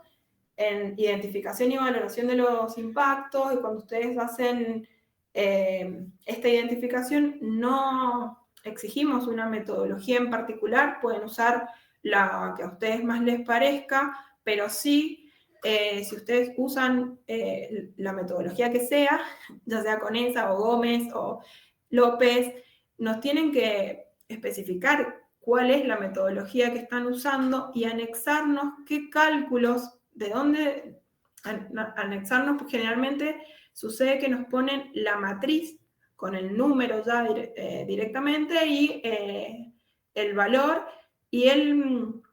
en identificación y valoración de los impactos, y cuando ustedes hacen esta identificación, no exigimos una metodología en particular, pueden usar la que a ustedes más les parezca, pero sí, si ustedes usan la metodología que sea, ya sea Conesa o Gómez o López, nos tienen que especificar cuál es la metodología que están usando y anexarnos qué cálculos, de dónde anexarnos, pues generalmente sucede que nos ponen la matriz con el número ya directamente y el valor y el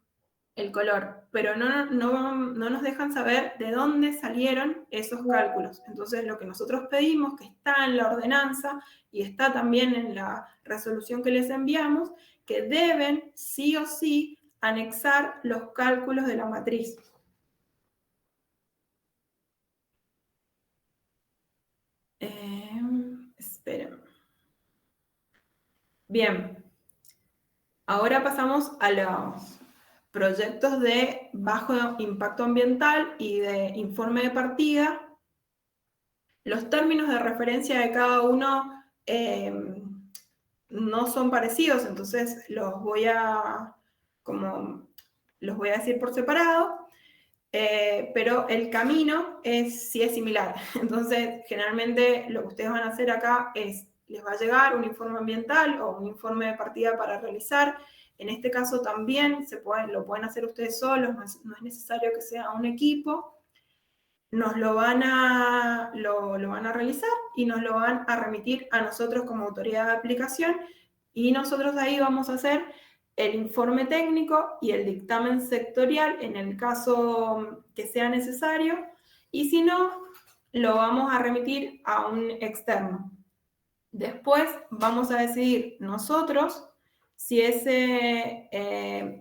color, pero no nos dejan saber de dónde salieron esos cálculos. Entonces, lo que nosotros pedimos, que está en la ordenanza y está también en la resolución que les enviamos, que deben sí o sí anexar los cálculos de la matriz. Esperen. Bien. Ahora pasamos a los proyectos de bajo impacto ambiental y de informe de partida. Los términos de referencia de cada uno no son parecidos, entonces los voy a decir por separado, pero el camino sí es similar. Entonces, generalmente lo que ustedes van a hacer acá es, les va a llegar un informe ambiental o un informe de partida para realizar. En este caso también lo pueden hacer ustedes solos, no es necesario que sea un equipo. Nos lo van a realizar y nos lo van a remitir a nosotros como autoridad de aplicación, y nosotros ahí vamos a hacer el informe técnico y el dictamen sectorial en el caso que sea necesario, y si no, lo vamos a remitir a un externo. Después vamos a decidir nosotros si ese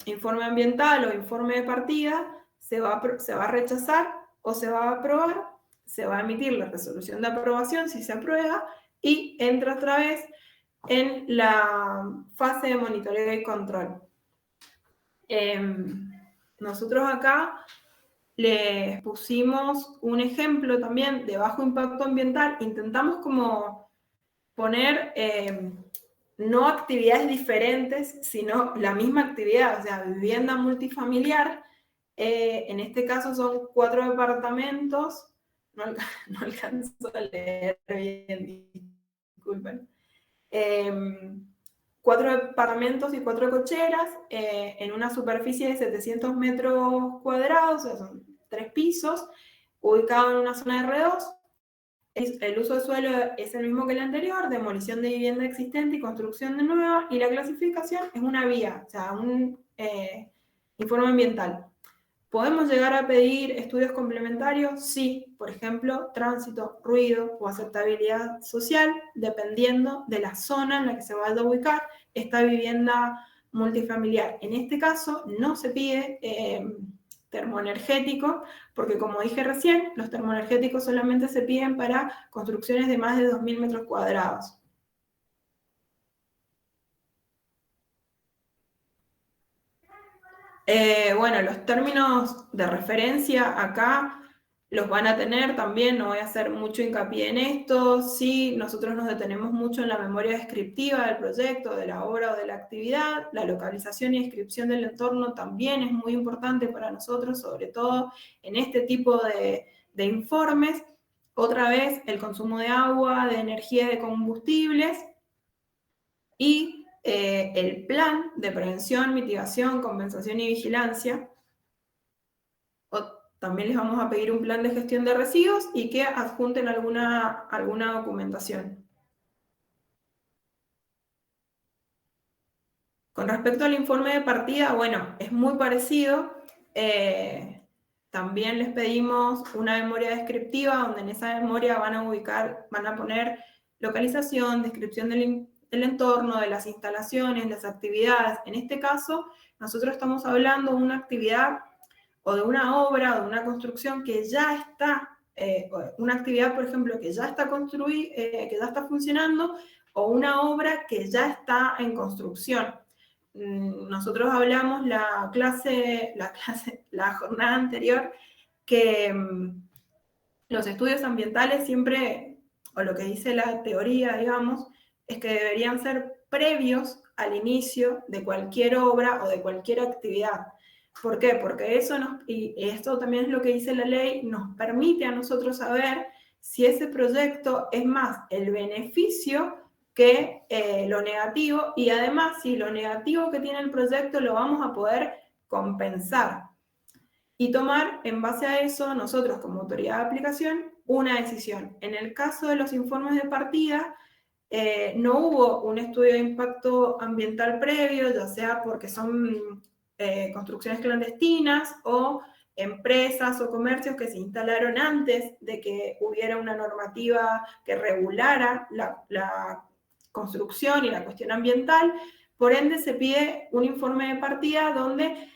informe ambiental o informe de partida se va a rechazar o se va a aprobar. Se va a emitir la resolución de aprobación si se aprueba y entra otra vez en la fase de monitoreo y control. Nosotros acá les pusimos un ejemplo también de bajo impacto ambiental. Intentamos como poner no actividades diferentes, sino la misma actividad, o sea, vivienda multifamiliar. En este caso son 4 departamentos. No alcanzo a leer bien, disculpen. 4 departamentos y 4 cocheras en una superficie de 700 metros cuadrados, o sea, son 3 pisos, ubicado en una zona de R2. El uso de suelo es el mismo que el anterior, demolición de vivienda existente y construcción de nueva, y la clasificación es una vía, o sea, un informe ambiental. ¿Podemos llegar a pedir estudios complementarios? Sí, por ejemplo, tránsito, ruido o aceptabilidad social, dependiendo de la zona en la que se vaya a ubicar esta vivienda multifamiliar. En este caso, no se pide termoenergético, porque como dije recién, los termoenergéticos solamente se piden para construcciones de más de 2.000 metros cuadrados. Bueno, los términos de referencia acá los van a tener también, no voy a hacer mucho hincapié en esto. Sí, nosotros nos detenemos mucho en la memoria descriptiva del proyecto, de la obra o de la actividad. La localización y descripción del entorno también es muy importante para nosotros, sobre todo en este tipo de informes. Otra vez, el consumo de agua, de energía, de combustibles y el plan de prevención, mitigación, compensación y vigilancia. También les vamos a pedir un plan de gestión de residuos y que adjunten alguna documentación. Con respecto al informe de partida, bueno, es muy parecido. También les pedimos una memoria descriptiva, donde en esa memoria van a poner localización, descripción del entorno, de las instalaciones, las actividades. En este caso, nosotros estamos hablando de una actividad o de una obra o de una construcción que ya está, una actividad, por ejemplo, que ya está construida, que ya está funcionando, o una obra que ya está en construcción. Nosotros hablamos la jornada anterior, que los estudios ambientales siempre, o lo que dice la teoría, digamos, es que deberían ser previos al inicio de cualquier obra o de cualquier actividad. ¿Por qué? Porque eso y esto también es lo que dice la ley, nos permite a nosotros saber si ese proyecto es más el beneficio que lo negativo, y además si lo negativo que tiene el proyecto lo vamos a poder compensar y tomar en base a eso nosotros como autoridad de aplicación una decisión. En el caso de los informes de partida, no hubo un estudio de impacto ambiental previo, ya sea porque son construcciones clandestinas o empresas o comercios que se instalaron antes de que hubiera una normativa que regulara la construcción y la cuestión ambiental. Por ende, se pide un informe de partida donde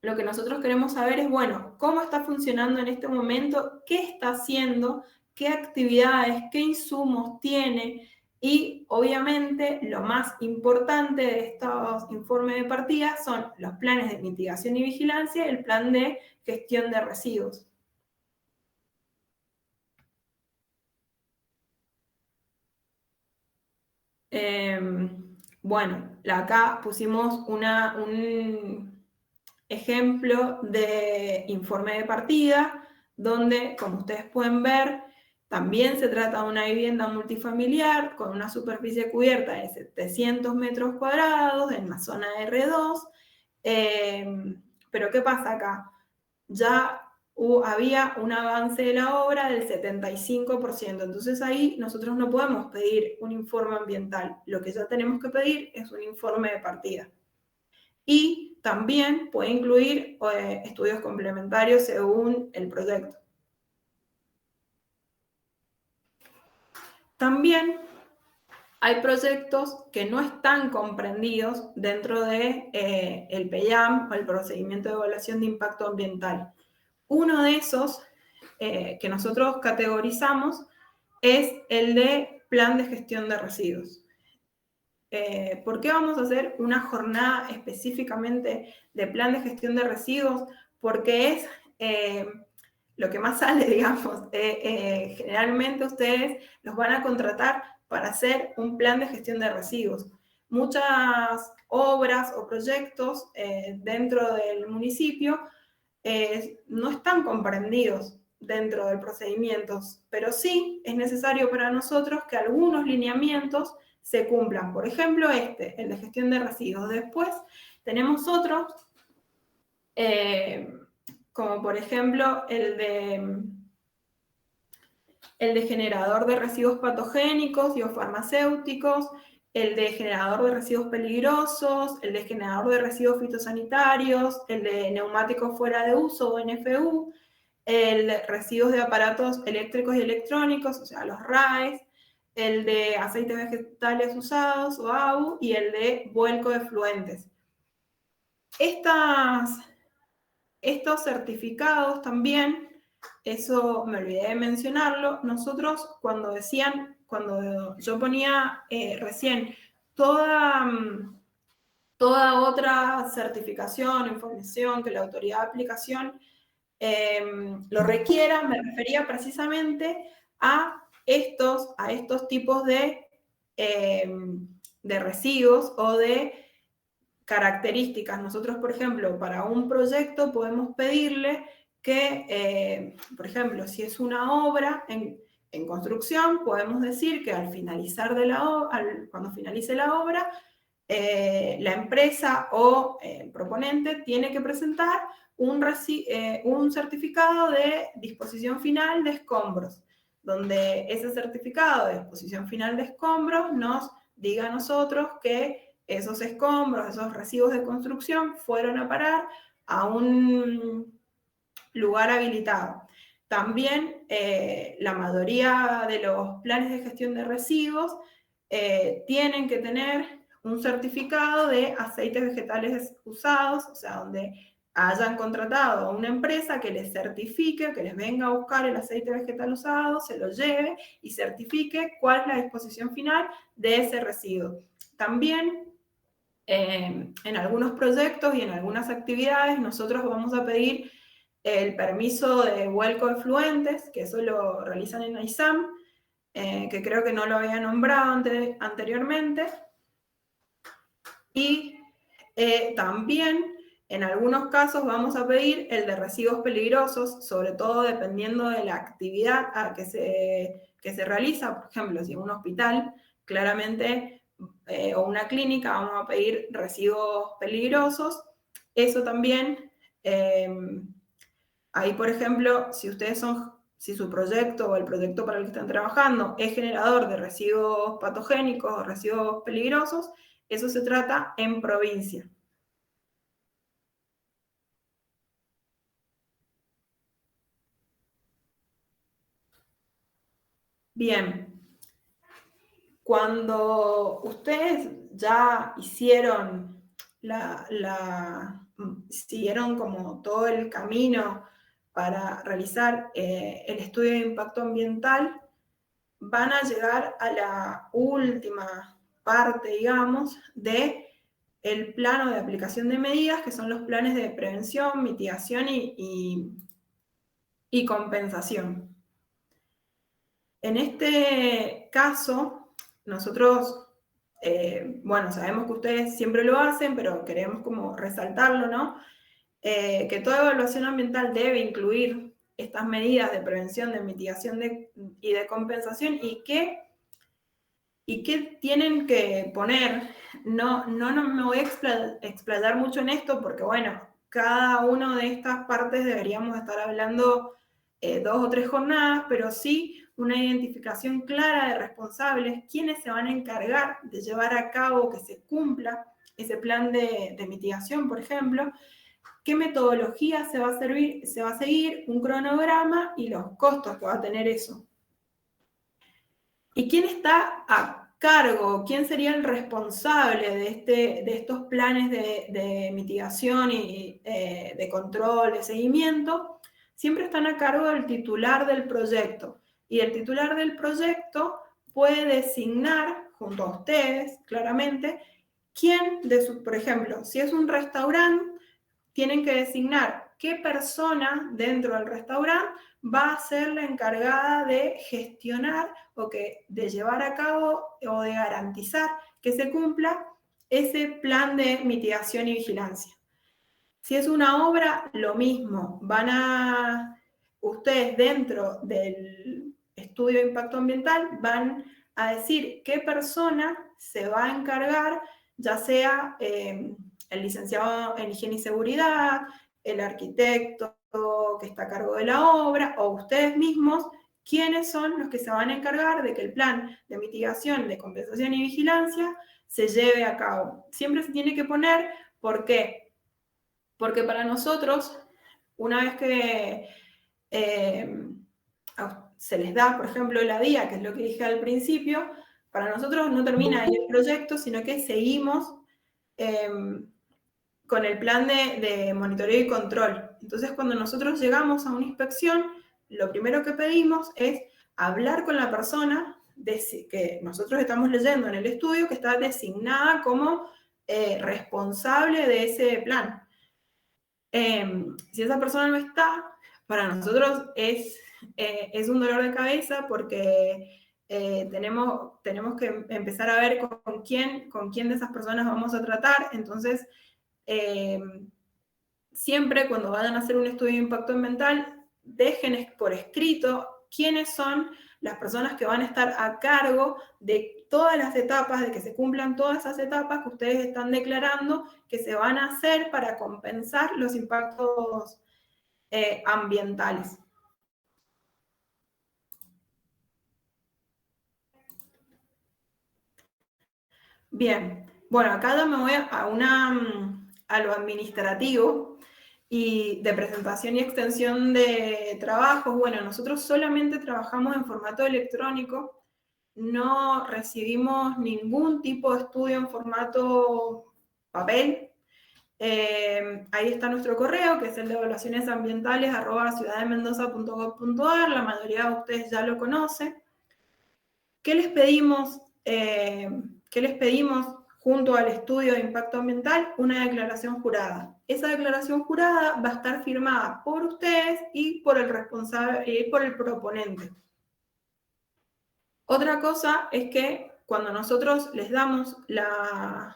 lo que nosotros queremos saber es, bueno, cómo está funcionando en este momento, qué está haciendo, qué actividades, qué insumos tiene, y obviamente lo más importante de estos informes de partida son los planes de mitigación y vigilancia y el plan de gestión de residuos. Bueno, acá pusimos un ejemplo de informe de partida, donde, como ustedes pueden ver, también se trata de una vivienda multifamiliar con una superficie cubierta de 700 metros cuadrados en la zona R2. Pero ¿qué pasa acá? Ya había un avance de la obra del 75%, entonces ahí nosotros no podemos pedir un informe ambiental, lo que ya tenemos que pedir es un informe de partida. Y también puede incluir estudios complementarios según el proyecto. También hay proyectos que no están comprendidos dentro de el PEAM o el procedimiento de evaluación de impacto ambiental. Uno de esos que nosotros categorizamos es el de plan de gestión de residuos. ¿Por qué vamos a hacer una jornada específicamente de plan de gestión de residuos? Porque es lo que más sale, digamos. Generalmente ustedes los van a contratar para hacer un plan de gestión de residuos. Muchas obras o proyectos dentro del municipio no están comprendidos dentro del procedimiento, pero sí es necesario para nosotros que algunos lineamientos se cumplan. Por ejemplo, el de gestión de residuos. Después tenemos otros, como por ejemplo el de generador de residuos patogénicos y o farmacéuticos, el de generador de residuos peligrosos, el de generador de residuos fitosanitarios, el de neumáticos fuera de uso o NFU, el de residuos de aparatos eléctricos y electrónicos, o sea, los RAEs, el de aceites vegetales usados o AU y el de vuelco de fluentes. Estos certificados también, eso me olvidé de mencionarlo, nosotros cuando yo ponía recién toda otra certificación o información que la autoridad de aplicación lo requiera, me refería precisamente a estos tipos de residuos o de características. Nosotros, por ejemplo, para un proyecto podemos pedirle que, por ejemplo, si es una obra en construcción, podemos decir que al finalizar cuando finalice la obra, la empresa o el proponente tiene que presentar un certificado de disposición final de escombros, donde ese certificado de disposición final de escombros nos diga a nosotros que esos escombros, esos residuos de construcción fueron a parar a un lugar habilitado. También la mayoría de los planes de gestión de residuos tienen que tener un certificado de aceites vegetales usados, o sea, donde hayan contratado a una empresa que les certifique, que les venga a buscar el aceite vegetal usado, se lo lleve y certifique cuál es la disposición final de ese residuo. También en algunos proyectos y en algunas actividades nosotros vamos a pedir el permiso de vuelco de fluentes, que eso lo realizan en AISAM, que creo que no lo había nombrado anteriormente. Y también en algunos casos vamos a pedir el de residuos peligrosos, sobre todo dependiendo de la actividad que se realiza. Por ejemplo, si en un hospital, claramente, o una clínica, vamos a pedir residuos peligrosos. Eso también, ahí por ejemplo, si su proyecto o el proyecto para el que están trabajando es generador de residuos patogénicos o residuos peligrosos, eso se trata en provincia. Bien, cuando ustedes ya hicieron siguieron como todo el camino para realizar el estudio de impacto ambiental, van a llegar a la última parte, digamos, de el plano de aplicación de medidas, que son los planes de prevención, mitigación y compensación. En este caso, nosotros, bueno, sabemos que ustedes siempre lo hacen, pero queremos como resaltarlo, ¿no? Que toda evaluación ambiental debe incluir estas medidas de prevención, de mitigación y de compensación y que tienen que poner. No me voy a explayar mucho en esto porque, bueno, cada una de estas partes deberíamos estar hablando 2 o 3 jornadas, pero sí una identificación clara de responsables, quienes se van a encargar de llevar a cabo que se cumpla ese plan de mitigación, por ejemplo, qué metodología se va a seguir, un cronograma y los costos que va a tener eso. ¿Y quién está a cargo? ¿Quién sería el responsable de estos planes de mitigación y de control, de seguimiento? Siempre están a cargo del titular del proyecto. Y el titular del proyecto puede designar, junto a ustedes, claramente, quién de sus, por ejemplo, si es un restaurante, tienen que designar qué persona dentro del restaurante va a ser la encargada de gestionar o de llevar a cabo o de garantizar que se cumpla ese plan de mitigación y vigilancia. Si es una obra, lo mismo. Ustedes dentro del estudio de impacto ambiental van a decir qué persona se va a encargar, ya sea el licenciado en higiene y seguridad, el arquitecto que está a cargo de la obra, o ustedes mismos, quiénes son los que se van a encargar de que el plan de mitigación, de compensación y vigilancia se lleve a cabo. Siempre se tiene que poner por qué. Porque para nosotros, una vez que se les da, por ejemplo, la DIA, que es lo que dije al principio, para nosotros no termina ahí el proyecto, sino que seguimos con el plan de monitoreo y control. Entonces, cuando nosotros llegamos a una inspección, lo primero que pedimos es hablar con la persona que nosotros estamos leyendo en el estudio, que está designada como responsable de ese plan. Si esa persona no está, para nosotros es un dolor de cabeza porque tenemos que empezar a ver con quién de esas personas vamos a tratar. Entonces, siempre cuando vayan a hacer un estudio de impacto ambiental, dejen por escrito quiénes son las personas que van a estar a cargo de todas las etapas, de que se cumplan todas esas etapas que ustedes están declarando que se van a hacer para compensar los impactos ambientales. Bien, bueno, acá ya me voy a lo administrativo y de presentación y extensión de trabajos. Bueno, nosotros solamente trabajamos en formato electrónico, no recibimos ningún tipo de estudio en formato papel. Ahí está nuestro correo, que es el de evaluacionesambientales@ciudaddemendoza.gov.ar. La mayoría de ustedes ya lo conocen. ¿Qué les pedimos? ¿Qué les pedimos junto al estudio de impacto ambiental? Una declaración jurada. Esa declaración jurada va a estar firmada por ustedes y por el responsable y por el proponente. Otra cosa es que cuando nosotros les damos la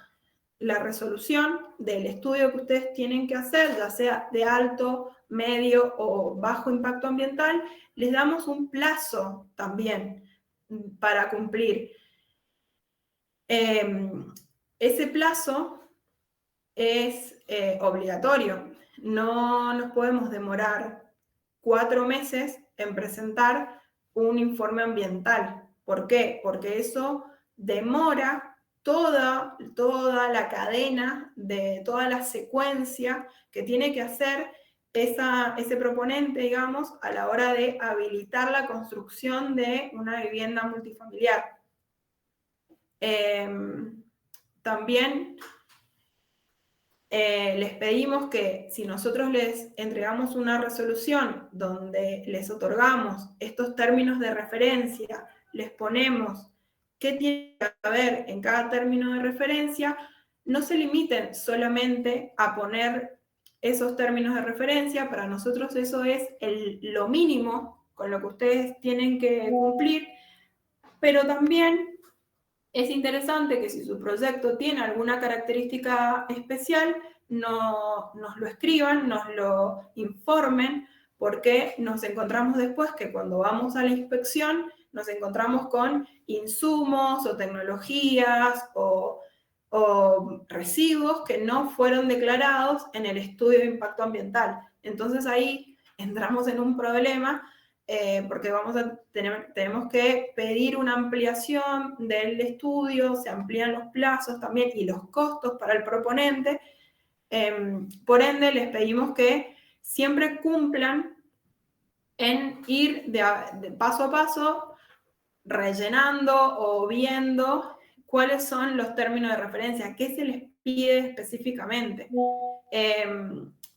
resolución del estudio que ustedes tienen que hacer, ya sea de alto, medio o bajo impacto ambiental, les damos un plazo también para cumplir. Ese plazo es obligatorio. No nos podemos demorar 4 meses en presentar un informe ambiental. ¿Por qué? Porque eso demora toda la cadena, de toda la secuencia que tiene que hacer ese proponente, digamos, a la hora de habilitar la construcción de una vivienda multifamiliar. También les pedimos que si nosotros les entregamos una resolución donde les otorgamos estos términos de referencia, les ponemos qué tiene que haber en cada término de referencia, no se limiten solamente a poner esos términos de referencia. Para nosotros eso es lo mínimo con lo que ustedes tienen que cumplir, pero también es interesante que si su proyecto tiene alguna característica especial, nos lo escriban, nos lo informen, porque nos encontramos después que cuando vamos a la inspección nos encontramos con insumos o tecnologías o residuos que no fueron declarados en el estudio de impacto ambiental. Entonces ahí entramos en un problema porque tenemos que pedir una ampliación del estudio, se amplían los plazos también y los costos para el proponente. Por ende, les pedimos que siempre cumplan en ir de paso a paso rellenando o viendo cuáles son los términos de referencia, qué se les pide específicamente.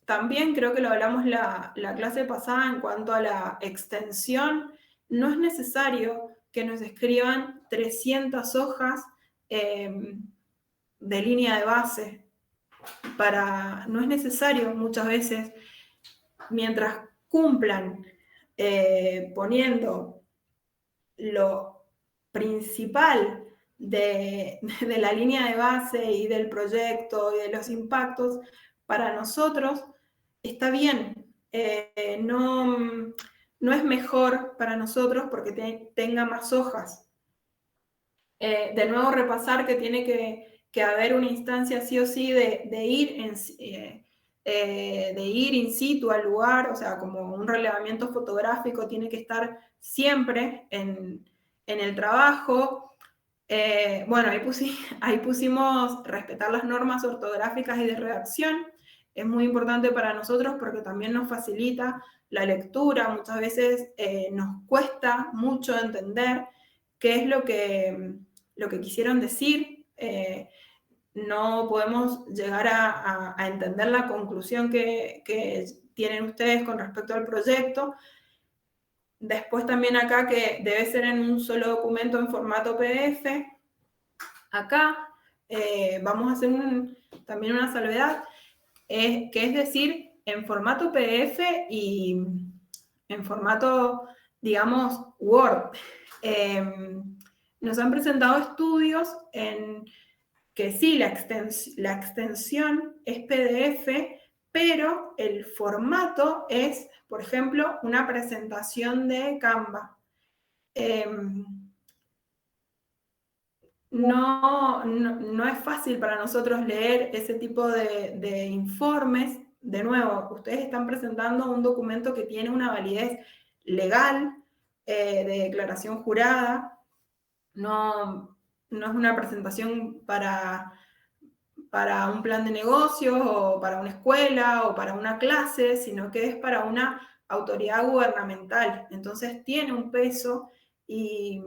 También creo que lo hablamos la clase pasada en cuanto a la extensión. No es necesario que nos escriban 300 hojas de línea de base. No es necesario muchas veces, mientras cumplan poniendo lo principal de la línea de base y del proyecto y de los impactos, para nosotros está bien. No es mejor para nosotros porque tenga más hojas. De nuevo, repasar que tiene que haber una instancia sí o sí de ir in situ al lugar, o sea, como un relevamiento fotográfico tiene que estar siempre en el trabajo. Bueno, ahí pusimos respetar las normas ortográficas y de redacción. Es muy importante para nosotros porque también nos facilita la lectura. Muchas veces nos cuesta mucho entender qué es lo que quisieron decir. No podemos llegar a entender la conclusión que tienen ustedes con respecto al proyecto. Después también acá que debe ser en un solo documento en formato PDF. Acá vamos a hacer también una salvedad, que es decir, en formato PDF y en formato, digamos, Word. Nos han presentado estudios en que sí, la extensión es PDF, pero el formato es, por ejemplo, una presentación de Canva. No es fácil para nosotros leer ese tipo de informes. De nuevo, ustedes están presentando un documento que tiene una validez legal, de declaración jurada. No es una presentación para un plan de negocios o para una escuela o para una clase, sino que es para una autoridad gubernamental. Entonces tiene un peso y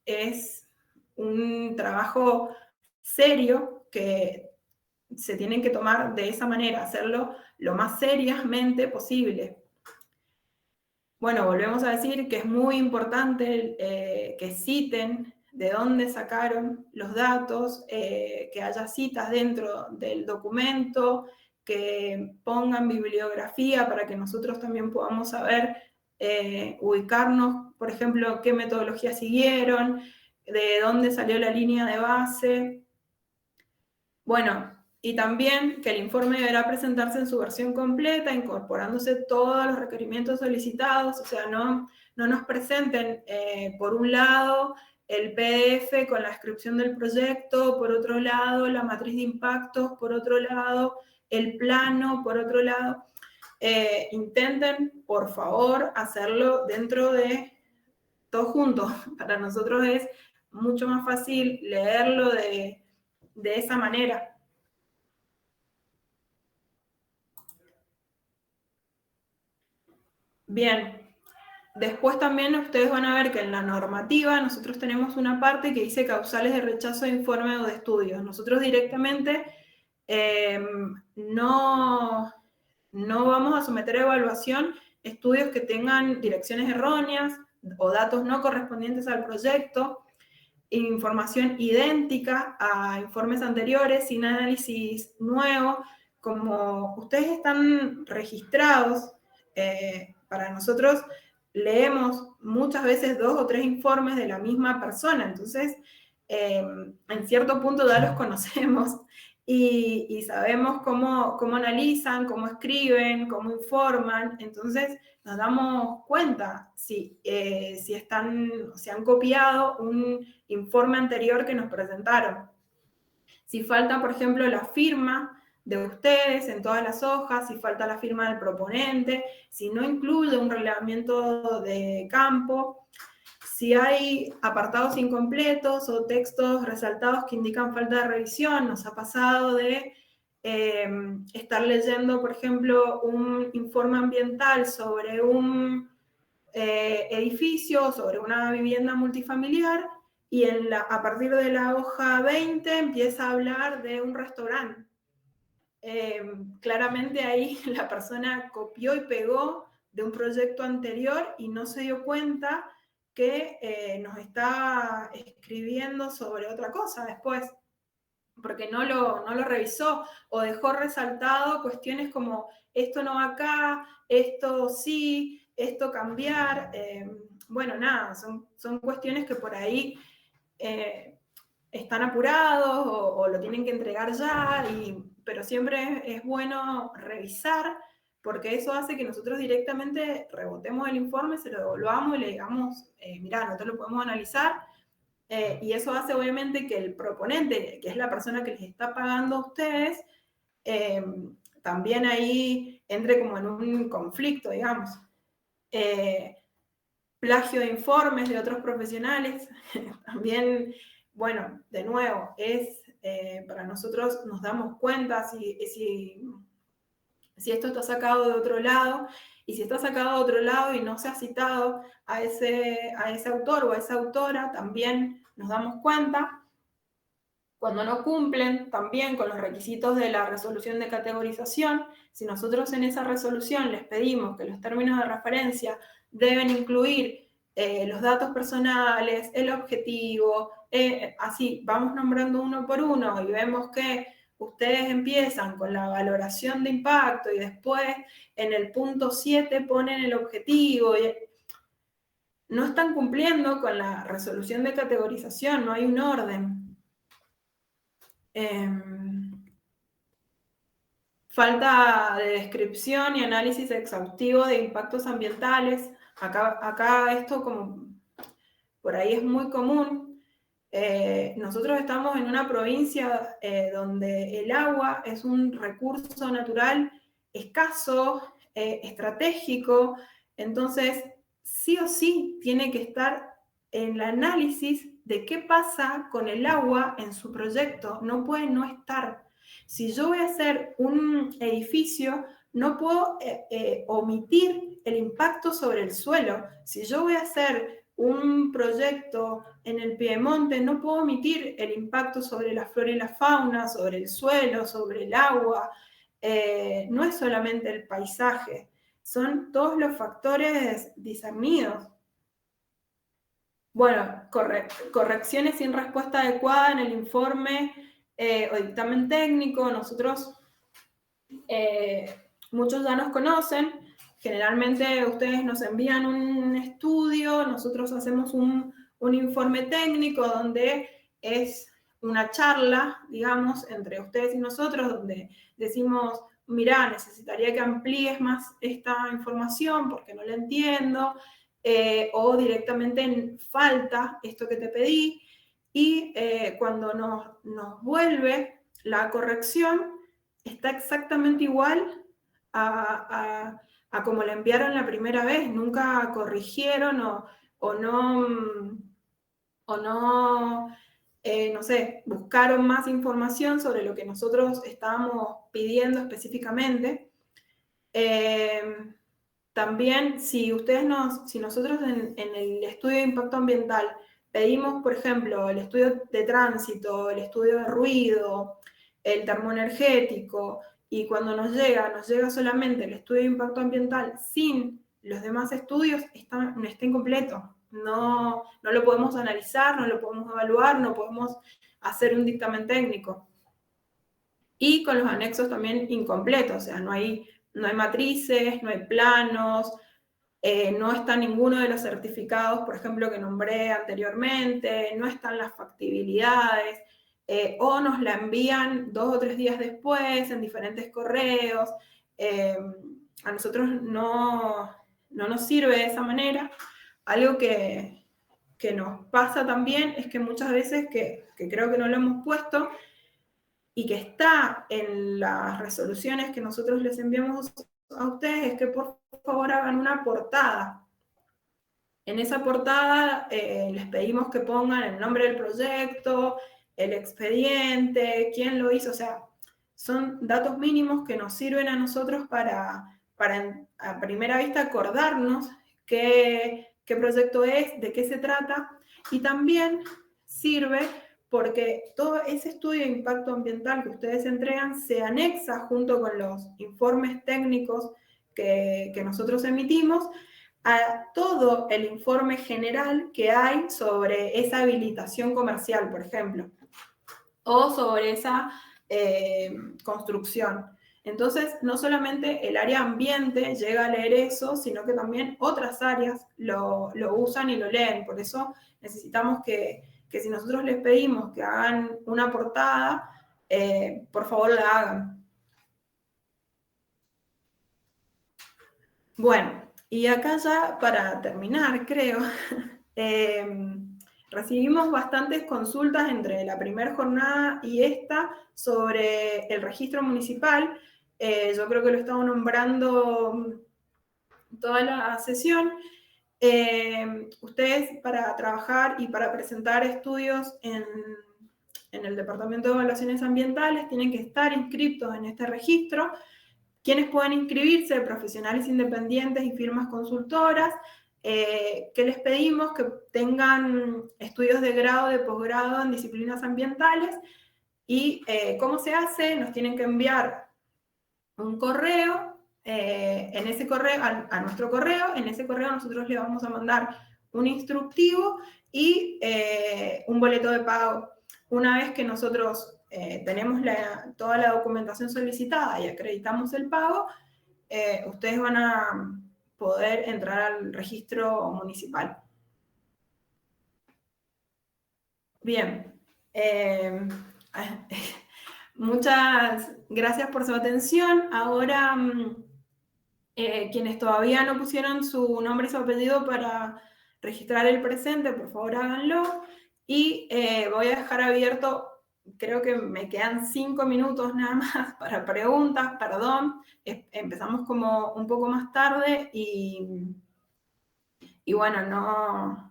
es un trabajo serio que se tienen que tomar de esa manera, hacerlo lo más seriamente posible. Bueno, volvemos a decir que es muy importante que citen de dónde sacaron los datos, que haya citas dentro del documento, que pongan bibliografía para que nosotros también podamos saber ubicarnos, por ejemplo, qué metodología siguieron, de dónde salió la línea de base. Bueno, y también que el informe deberá presentarse en su versión completa, incorporándose todos los requerimientos solicitados, o sea, no nos presenten por un lado el PDF con la descripción del proyecto, por otro lado la matriz de impactos, por otro lado el plano, por otro lado. Intenten, por favor, hacerlo dentro de todos juntos. Para nosotros es mucho más fácil leerlo de esa manera. Bien, después también ustedes van a ver que en la normativa nosotros tenemos una parte que dice causales de rechazo de informe o de estudios. Nosotros directamente no vamos a someter a evaluación estudios que tengan direcciones erróneas o datos no correspondientes al proyecto, información idéntica a informes anteriores, sin análisis nuevo. Como ustedes están registrados, para nosotros leemos muchas veces 2 o 3 informes de la misma persona, entonces en cierto punto ya los conocemos y sabemos cómo analizan, cómo escriben, cómo informan, entonces nos damos cuenta si han copiado un informe anterior que nos presentaron. Si falta, por ejemplo, la firma de ustedes en todas las hojas, si falta la firma del proponente, si no incluye un relevamiento de campo, si hay apartados incompletos o textos resaltados que indican falta de revisión. Nos ha pasado de estar leyendo, por ejemplo, un informe ambiental sobre un edificio, sobre una vivienda multifamiliar, y a partir de la hoja 20 empieza a hablar de un restaurante. Claramente ahí la persona copió y pegó de un proyecto anterior y no se dio cuenta que nos está escribiendo sobre otra cosa después, porque no lo revisó o dejó resaltado cuestiones como esto no va acá, esto sí, esto cambiar. Bueno, nada, son cuestiones que por ahí están apurados o lo tienen que entregar ya, pero siempre es bueno revisar, porque eso hace que nosotros directamente rebotemos el informe, se lo devolvamos y le digamos, mirá, nosotros lo podemos analizar, y eso hace obviamente que el proponente, que es la persona que les está pagando a ustedes, también ahí entre como en un conflicto, digamos. Plagio de informes de otros profesionales, también, bueno, de nuevo, para nosotros nos damos cuenta si esto está sacado de otro lado, y si está sacado de otro lado y no se ha citado a ese autor o a esa autora, también nos damos cuenta. Cuando no cumplen también con los requisitos de la resolución de categorización, si nosotros en esa resolución les pedimos que los términos de referencia deben incluir los datos personales, el objetivo, así vamos nombrando uno por uno y vemos que ustedes empiezan con la valoración de impacto y después en el punto 7 ponen el objetivo y no están cumpliendo con la resolución de categorización, no hay un orden. Falta de descripción y análisis exhaustivo de impactos ambientales. Acá esto como por ahí es muy común. Nosotros estamos en una provincia donde el agua es un recurso natural escaso, estratégico, entonces sí o sí tiene que estar en el análisis de qué pasa con el agua en su proyecto, no puede no estar. Si yo voy a hacer un edificio, no puedo omitir el impacto sobre el suelo. Si yo voy a hacer un proyecto en el Piedemonte, no puedo omitir el impacto sobre la flora y la fauna, sobre el suelo, sobre el agua. No es solamente el paisaje, son todos los factores discernidos. Bueno, correcciones sin respuesta adecuada en el informe o dictamen técnico. Nosotros, muchos ya nos conocen, generalmente ustedes nos envían un estudio, nosotros hacemos un informe técnico donde es una charla, digamos, entre ustedes y nosotros, donde decimos, mirá, necesitaría que amplíes más esta información porque no la entiendo, o directamente en falta esto que te pedí, y cuando nos vuelve la corrección, está exactamente igual a como la enviaron la primera vez, nunca corrigieron o no sé, buscaron más información sobre lo que nosotros estábamos pidiendo específicamente. También, si nosotros en el estudio de impacto ambiental pedimos, por ejemplo, el estudio de tránsito, el estudio de ruido, el termoenergético, y cuando nos llega solamente el estudio de impacto ambiental sin los demás estudios, está incompleto. No lo podemos analizar, no lo podemos evaluar, no podemos hacer un dictamen técnico. Y con los anexos también incompletos, o sea, no hay matrices, no hay planos, no está ninguno de los certificados, por ejemplo, que nombré anteriormente, no están las factibilidades, o nos la envían 2 o 3 días después en diferentes correos. A nosotros no nos sirve de esa manera. Algo que nos pasa también es que muchas veces, que creo que no lo hemos puesto, y que está en las resoluciones que nosotros les enviamos a ustedes, es que por favor hagan una portada. En esa portada les pedimos que pongan el nombre del proyecto, el expediente, quién lo hizo, o sea, son datos mínimos que nos sirven a nosotros para a primera vista acordarnos qué proyecto es, de qué se trata, y también sirve porque todo ese estudio de impacto ambiental que ustedes entregan se anexa junto con los informes técnicos que nosotros emitimos a todo el informe general que hay sobre esa habilitación comercial, por ejemplo, o sobre esa construcción. Entonces, no solamente el área ambiente llega a leer eso, sino que también otras áreas lo usan y lo leen. Por eso necesitamos que si nosotros les pedimos que hagan una portada, por favor la hagan. Bueno, y acá ya para terminar, creo, recibimos bastantes consultas entre la primera jornada y esta sobre el registro municipal. Yo creo que lo estamos nombrando toda la sesión. Ustedes para trabajar y para presentar estudios en el Departamento de Evaluaciones Ambientales tienen que estar inscritos en este registro. ¿Quiénes pueden inscribirse? Profesionales independientes y firmas consultoras. ¿Qué les pedimos? Que tengan estudios de grado, de posgrado en disciplinas ambientales. ¿Y cómo se hace? Nos tienen que enviar un correo, en ese correo, a nuestro correo. En ese correo nosotros le vamos a mandar un instructivo y un boleto de pago. Una vez que nosotros tenemos toda la documentación solicitada y acreditamos el pago, ustedes van a poder entrar al registro municipal. Bien. Muchas gracias por su atención. Ahora, quienes todavía no pusieron su nombre y su apellido para registrar el presente, por favor háganlo. Y voy a dejar abierto, creo que me quedan 5 minutos nada más para preguntas, perdón. Empezamos como un poco más tarde y bueno, no.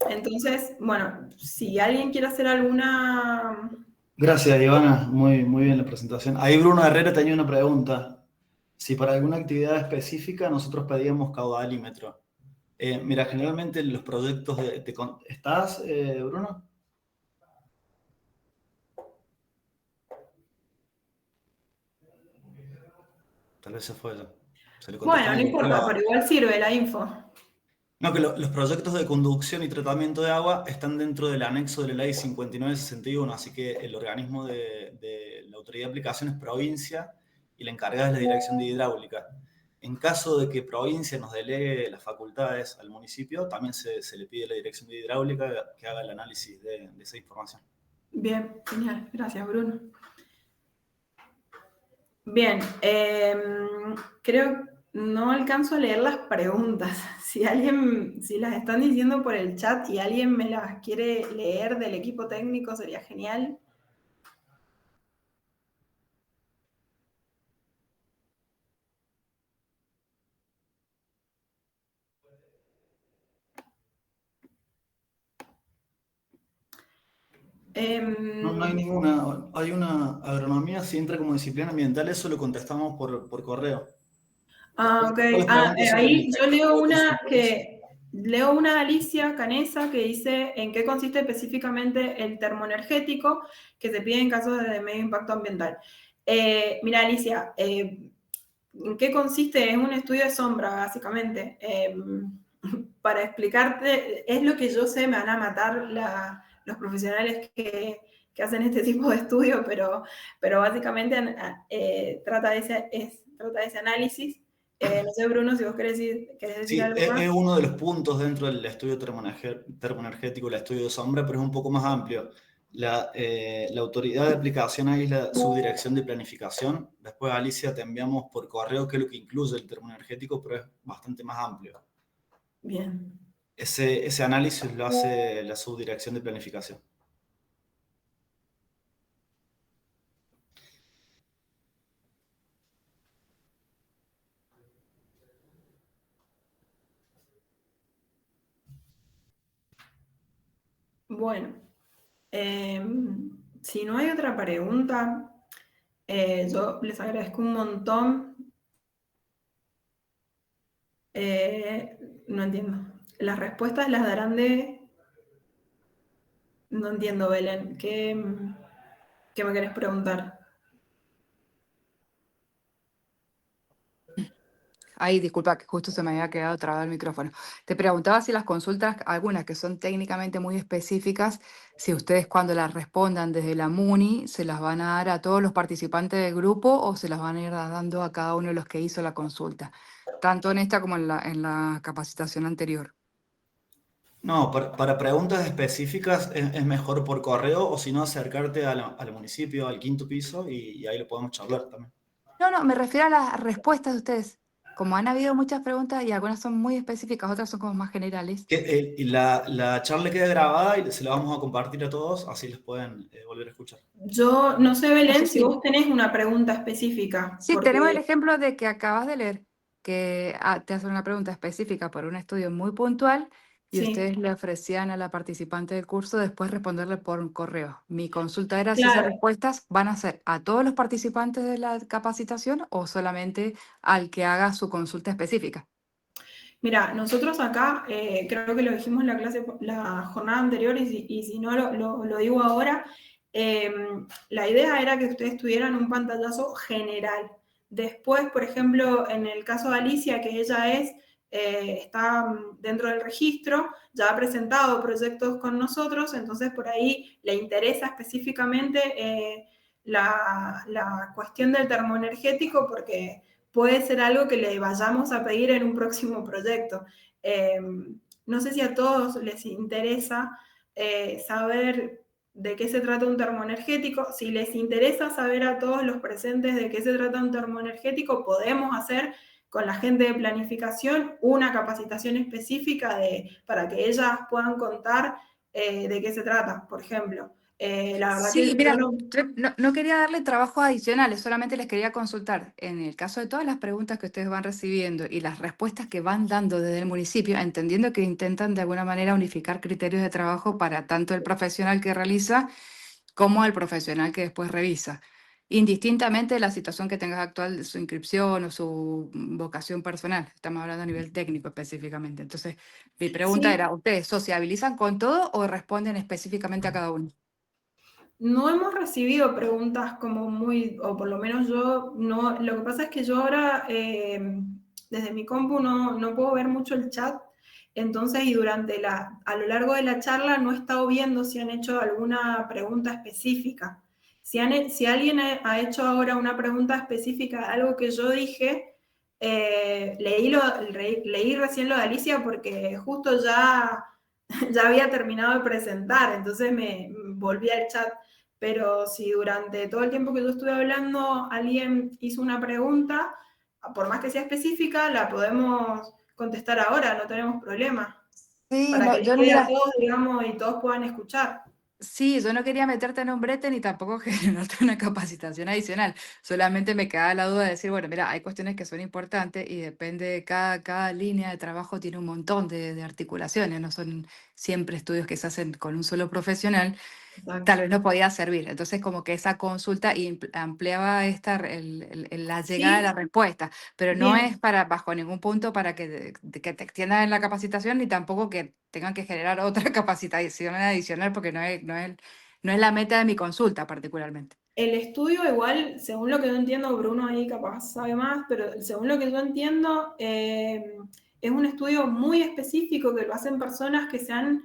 Entonces, bueno, si alguien quiere hacer alguna... Gracias, Ivana. Muy, muy bien la presentación. Ahí Bruno Herrera tenía una pregunta. Si para alguna actividad específica nosotros pedíamos caudalímetro. Mira, generalmente los proyectos ¿Estás, Bruno? Tal vez se fue ya. Se le Bueno, no contestamos importa, pero igual sirve la info. No, que los proyectos de conducción y tratamiento de agua están dentro del anexo de la ley 5961, así que el organismo de la autoridad de aplicación es provincia y la encargada es la dirección de hidráulica. En caso de que provincia nos delegue las facultades al municipio, también se le pide a la dirección de hidráulica que haga el análisis de esa información. Bien, genial. Gracias, Bruno. Bien, creo no alcanzo a leer las preguntas. Si las están diciendo por el chat y alguien me las quiere leer del equipo técnico, sería genial. No hay ninguna. Hay una agronomía, si entra como disciplina ambiental, eso lo contestamos por correo. Ok. Ahí yo leo una de Alicia Canesa que dice en qué consiste específicamente el termoenergético que se pide en casos de medio impacto ambiental. Mira, Alicia, ¿en qué consiste? Es un estudio de sombra, básicamente. Para explicarte, es lo que yo sé, me van a matar los profesionales que hacen este tipo de estudio, pero básicamente trata de ese análisis. No sé, Bruno, si vos querés decir Sí, algo más. es uno de los puntos dentro del estudio termoenergético, el estudio de sombra, pero es un poco más amplio. La autoridad de aplicación ahí es la subdirección de planificación. Después, Alicia, te enviamos por correo qué es lo que incluye el termoenergético, pero es bastante más amplio. Bien. Ese análisis lo hace la subdirección de planificación. Bueno, si no hay otra pregunta, yo les agradezco un montón No entiendo. Las respuestas las darán de... No entiendo, Belén. ¿Qué me querés preguntar? Ay, disculpa, que justo se me había quedado trabado el micrófono. Te preguntaba si las consultas, algunas que son técnicamente muy específicas, si ustedes cuando las respondan desde la MUNI, se las van a dar a todos los participantes del grupo o se las van a ir dando a cada uno de los que hizo la consulta, tanto en esta como en la capacitación anterior. No, para preguntas específicas es mejor por correo o si no acercarte al municipio, al quinto piso y ahí lo podemos charlar también. No, no, me refiero a las respuestas de ustedes. Como han habido muchas preguntas y algunas son muy específicas, otras son como más generales. Y la charla queda grabada y se la vamos a compartir a todos, así les pueden volver a escuchar. Yo no sé, Eso Belén, si sí. vos tenés una pregunta específica, Sí, tenemos el porque ejemplo de que acabas de leer, que te hacen una pregunta específica por un estudio muy puntual y sí, ustedes le ofrecían a la participante del curso después responderle por un correo. Mi consulta era si esas claro. respuestas van a ser a todos los participantes de la capacitación o solamente al que haga su consulta específica. Mira, nosotros acá, creo que lo dijimos en la clase, la jornada anterior, y si no lo digo ahora, eh, la idea era que ustedes tuvieran un pantallazo general. Después, por ejemplo, en el caso de Alicia, que ella está dentro del registro, ya ha presentado proyectos con nosotros, entonces por ahí le interesa específicamente la cuestión del termoenergético porque puede ser algo que le vayamos a pedir en un próximo proyecto. No sé si a todos les interesa saber de qué se trata un termoenergético. Si les interesa saber a todos los presentes de qué se trata un termoenergético, podemos hacer con la gente de planificación una capacitación específica para que ellas puedan contar de qué se trata, por ejemplo. La verdad que Sí, yo mira, no... yo no quería darle trabajos adicionales, solamente les quería consultar. En el caso de todas las preguntas que ustedes van recibiendo y las respuestas que van dando desde el municipio, entendiendo que intentan de alguna manera unificar criterios de trabajo para tanto el profesional que realiza como el profesional que después revisa, indistintamente de la situación que tengas actual de su inscripción o su vocación personal. Estamos hablando a nivel técnico específicamente. Entonces, mi pregunta Sí, era, ¿ustedes sociabilizan con todo o responden específicamente a cada uno? no hemos recibido preguntas como muy, o por lo menos yo no, lo que pasa es que yo ahora desde mi compu no puedo ver mucho el chat, entonces y a lo largo de la charla no he estado viendo si han hecho alguna pregunta específica. Si alguien ha hecho ahora una pregunta específica, algo que yo dije, leí recién lo de Alicia porque justo ya había terminado de presentar, entonces me volví al chat. Pero si durante todo el tiempo que yo estuve hablando alguien hizo una pregunta, por más que sea específica, la podemos contestar ahora, no tenemos problema, Sí, para no, que les yo quede a mira, todos, digamos, y todos puedan escuchar. sí, yo no quería meterte en un brete ni tampoco generarte una capacitación adicional. Solamente me quedaba la duda de decir, bueno, mira, hay cuestiones que son importantes y depende de cada línea de trabajo, tiene un montón de articulaciones, no son siempre estudios que se hacen con un solo profesional. Exacto. Tal vez no podía servir. Entonces, como que esa consulta ampliaba la llegada de la Sí, respuesta, pero no bien. es para, bajo ningún punto para que te extiendan en la capacitación, ni tampoco que tengan que generar otra capacitación adicional, porque no es la meta de mi consulta particularmente. El estudio igual, según lo que yo entiendo, Bruno ahí capaz sabe más, pero según lo que yo entiendo, es un estudio muy específico que lo hacen personas que se han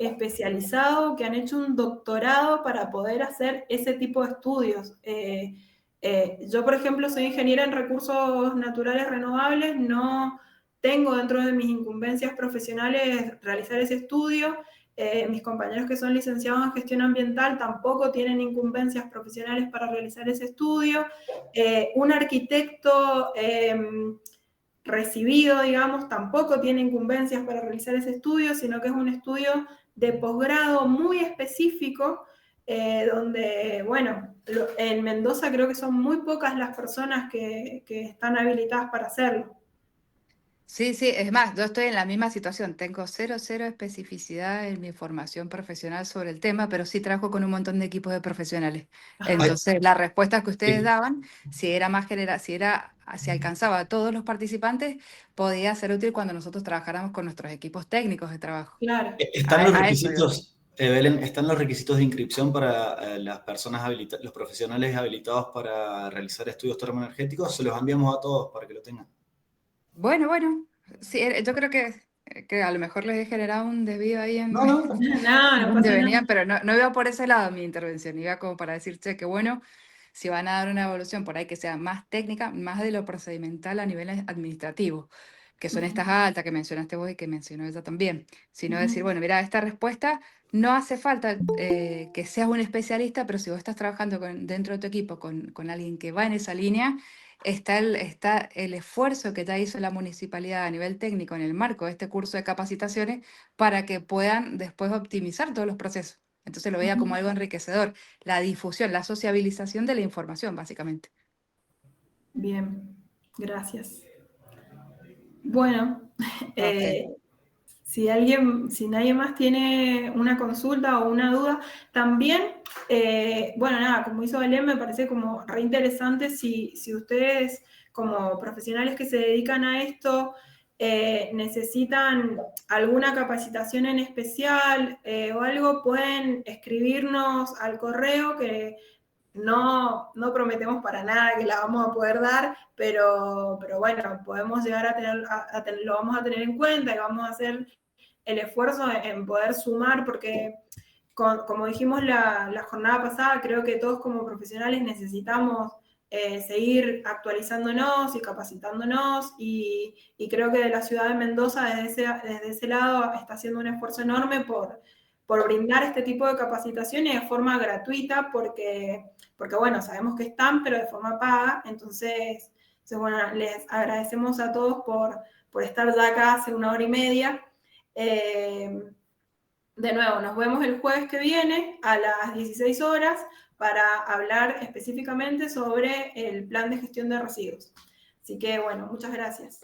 especializado, que han hecho un doctorado para poder hacer ese tipo de estudios. Yo, por ejemplo, soy ingeniera en recursos naturales renovables, no tengo dentro de mis incumbencias profesionales realizar ese estudio. Mis compañeros que son licenciados en gestión ambiental tampoco tienen incumbencias profesionales para realizar ese estudio. Un arquitecto recibido, digamos, tampoco tiene incumbencias para realizar ese estudio, sino que es un estudio de posgrado muy específico, donde, bueno, en Mendoza creo que son muy pocas las personas que están habilitadas para hacerlo. Sí, sí, es más, yo estoy en la misma situación. Tengo cero especificidad en mi formación profesional sobre el tema, pero sí trabajo con un montón de equipos de profesionales. Ay, Entonces, las respuestas que ustedes sí. daban, si era más general, si era si alcanzaba a todos los participantes, podía ser útil cuando nosotros trabajáramos con nuestros equipos técnicos de trabajo. Claro. ¿Están los A eso digo. requisitos, Belén, están los requisitos de inscripción para las personas los profesionales habilitados para realizar estudios termoenergéticos? Se los enviamos a todos para que lo tengan. Bueno, sí, yo creo que a lo mejor les he generado un desvío ahí en No, no. No, no dónde pasa venían, nada. pero no iba por ese lado mi intervención, iba como para decir, che, que bueno, si van a dar una evaluación por ahí que sea más técnica, más de lo procedimental a nivel administrativo, que son estas altas que mencionaste vos y que mencionó ella también, sino decir, bueno, mira, esta respuesta no hace falta que seas un especialista, pero si vos estás trabajando dentro de tu equipo con alguien que va en esa línea, está el esfuerzo que ya hizo la municipalidad a nivel técnico en el marco de este curso de capacitaciones para que puedan después optimizar todos los procesos. Entonces lo veía como algo enriquecedor, la difusión, la sociabilización de la información, básicamente. Bien, gracias. Bueno, Ok. si nadie más tiene una consulta o una duda, también, bueno, nada, como hizo Belén, me parece como re interesante si ustedes como profesionales que se dedican a esto necesitan alguna capacitación en especial o algo, pueden escribirnos al correo que no prometemos para nada que la vamos a poder dar, pero bueno, podemos llegar a tener, lo vamos a tener en cuenta y vamos a hacer el esfuerzo en poder sumar, porque como dijimos la jornada pasada, creo que todos como profesionales necesitamos seguir actualizándonos y capacitándonos, y creo que la ciudad de Mendoza desde ese lado está haciendo un esfuerzo enorme por brindar este tipo de capacitaciones de forma gratuita, porque bueno, sabemos que están, pero de forma paga. Entonces bueno, les agradecemos a todos por estar ya acá hace 1 hora y media. De nuevo, nos vemos el jueves que viene a las 16 horas para hablar específicamente sobre el plan de gestión de residuos. Así que bueno, muchas gracias.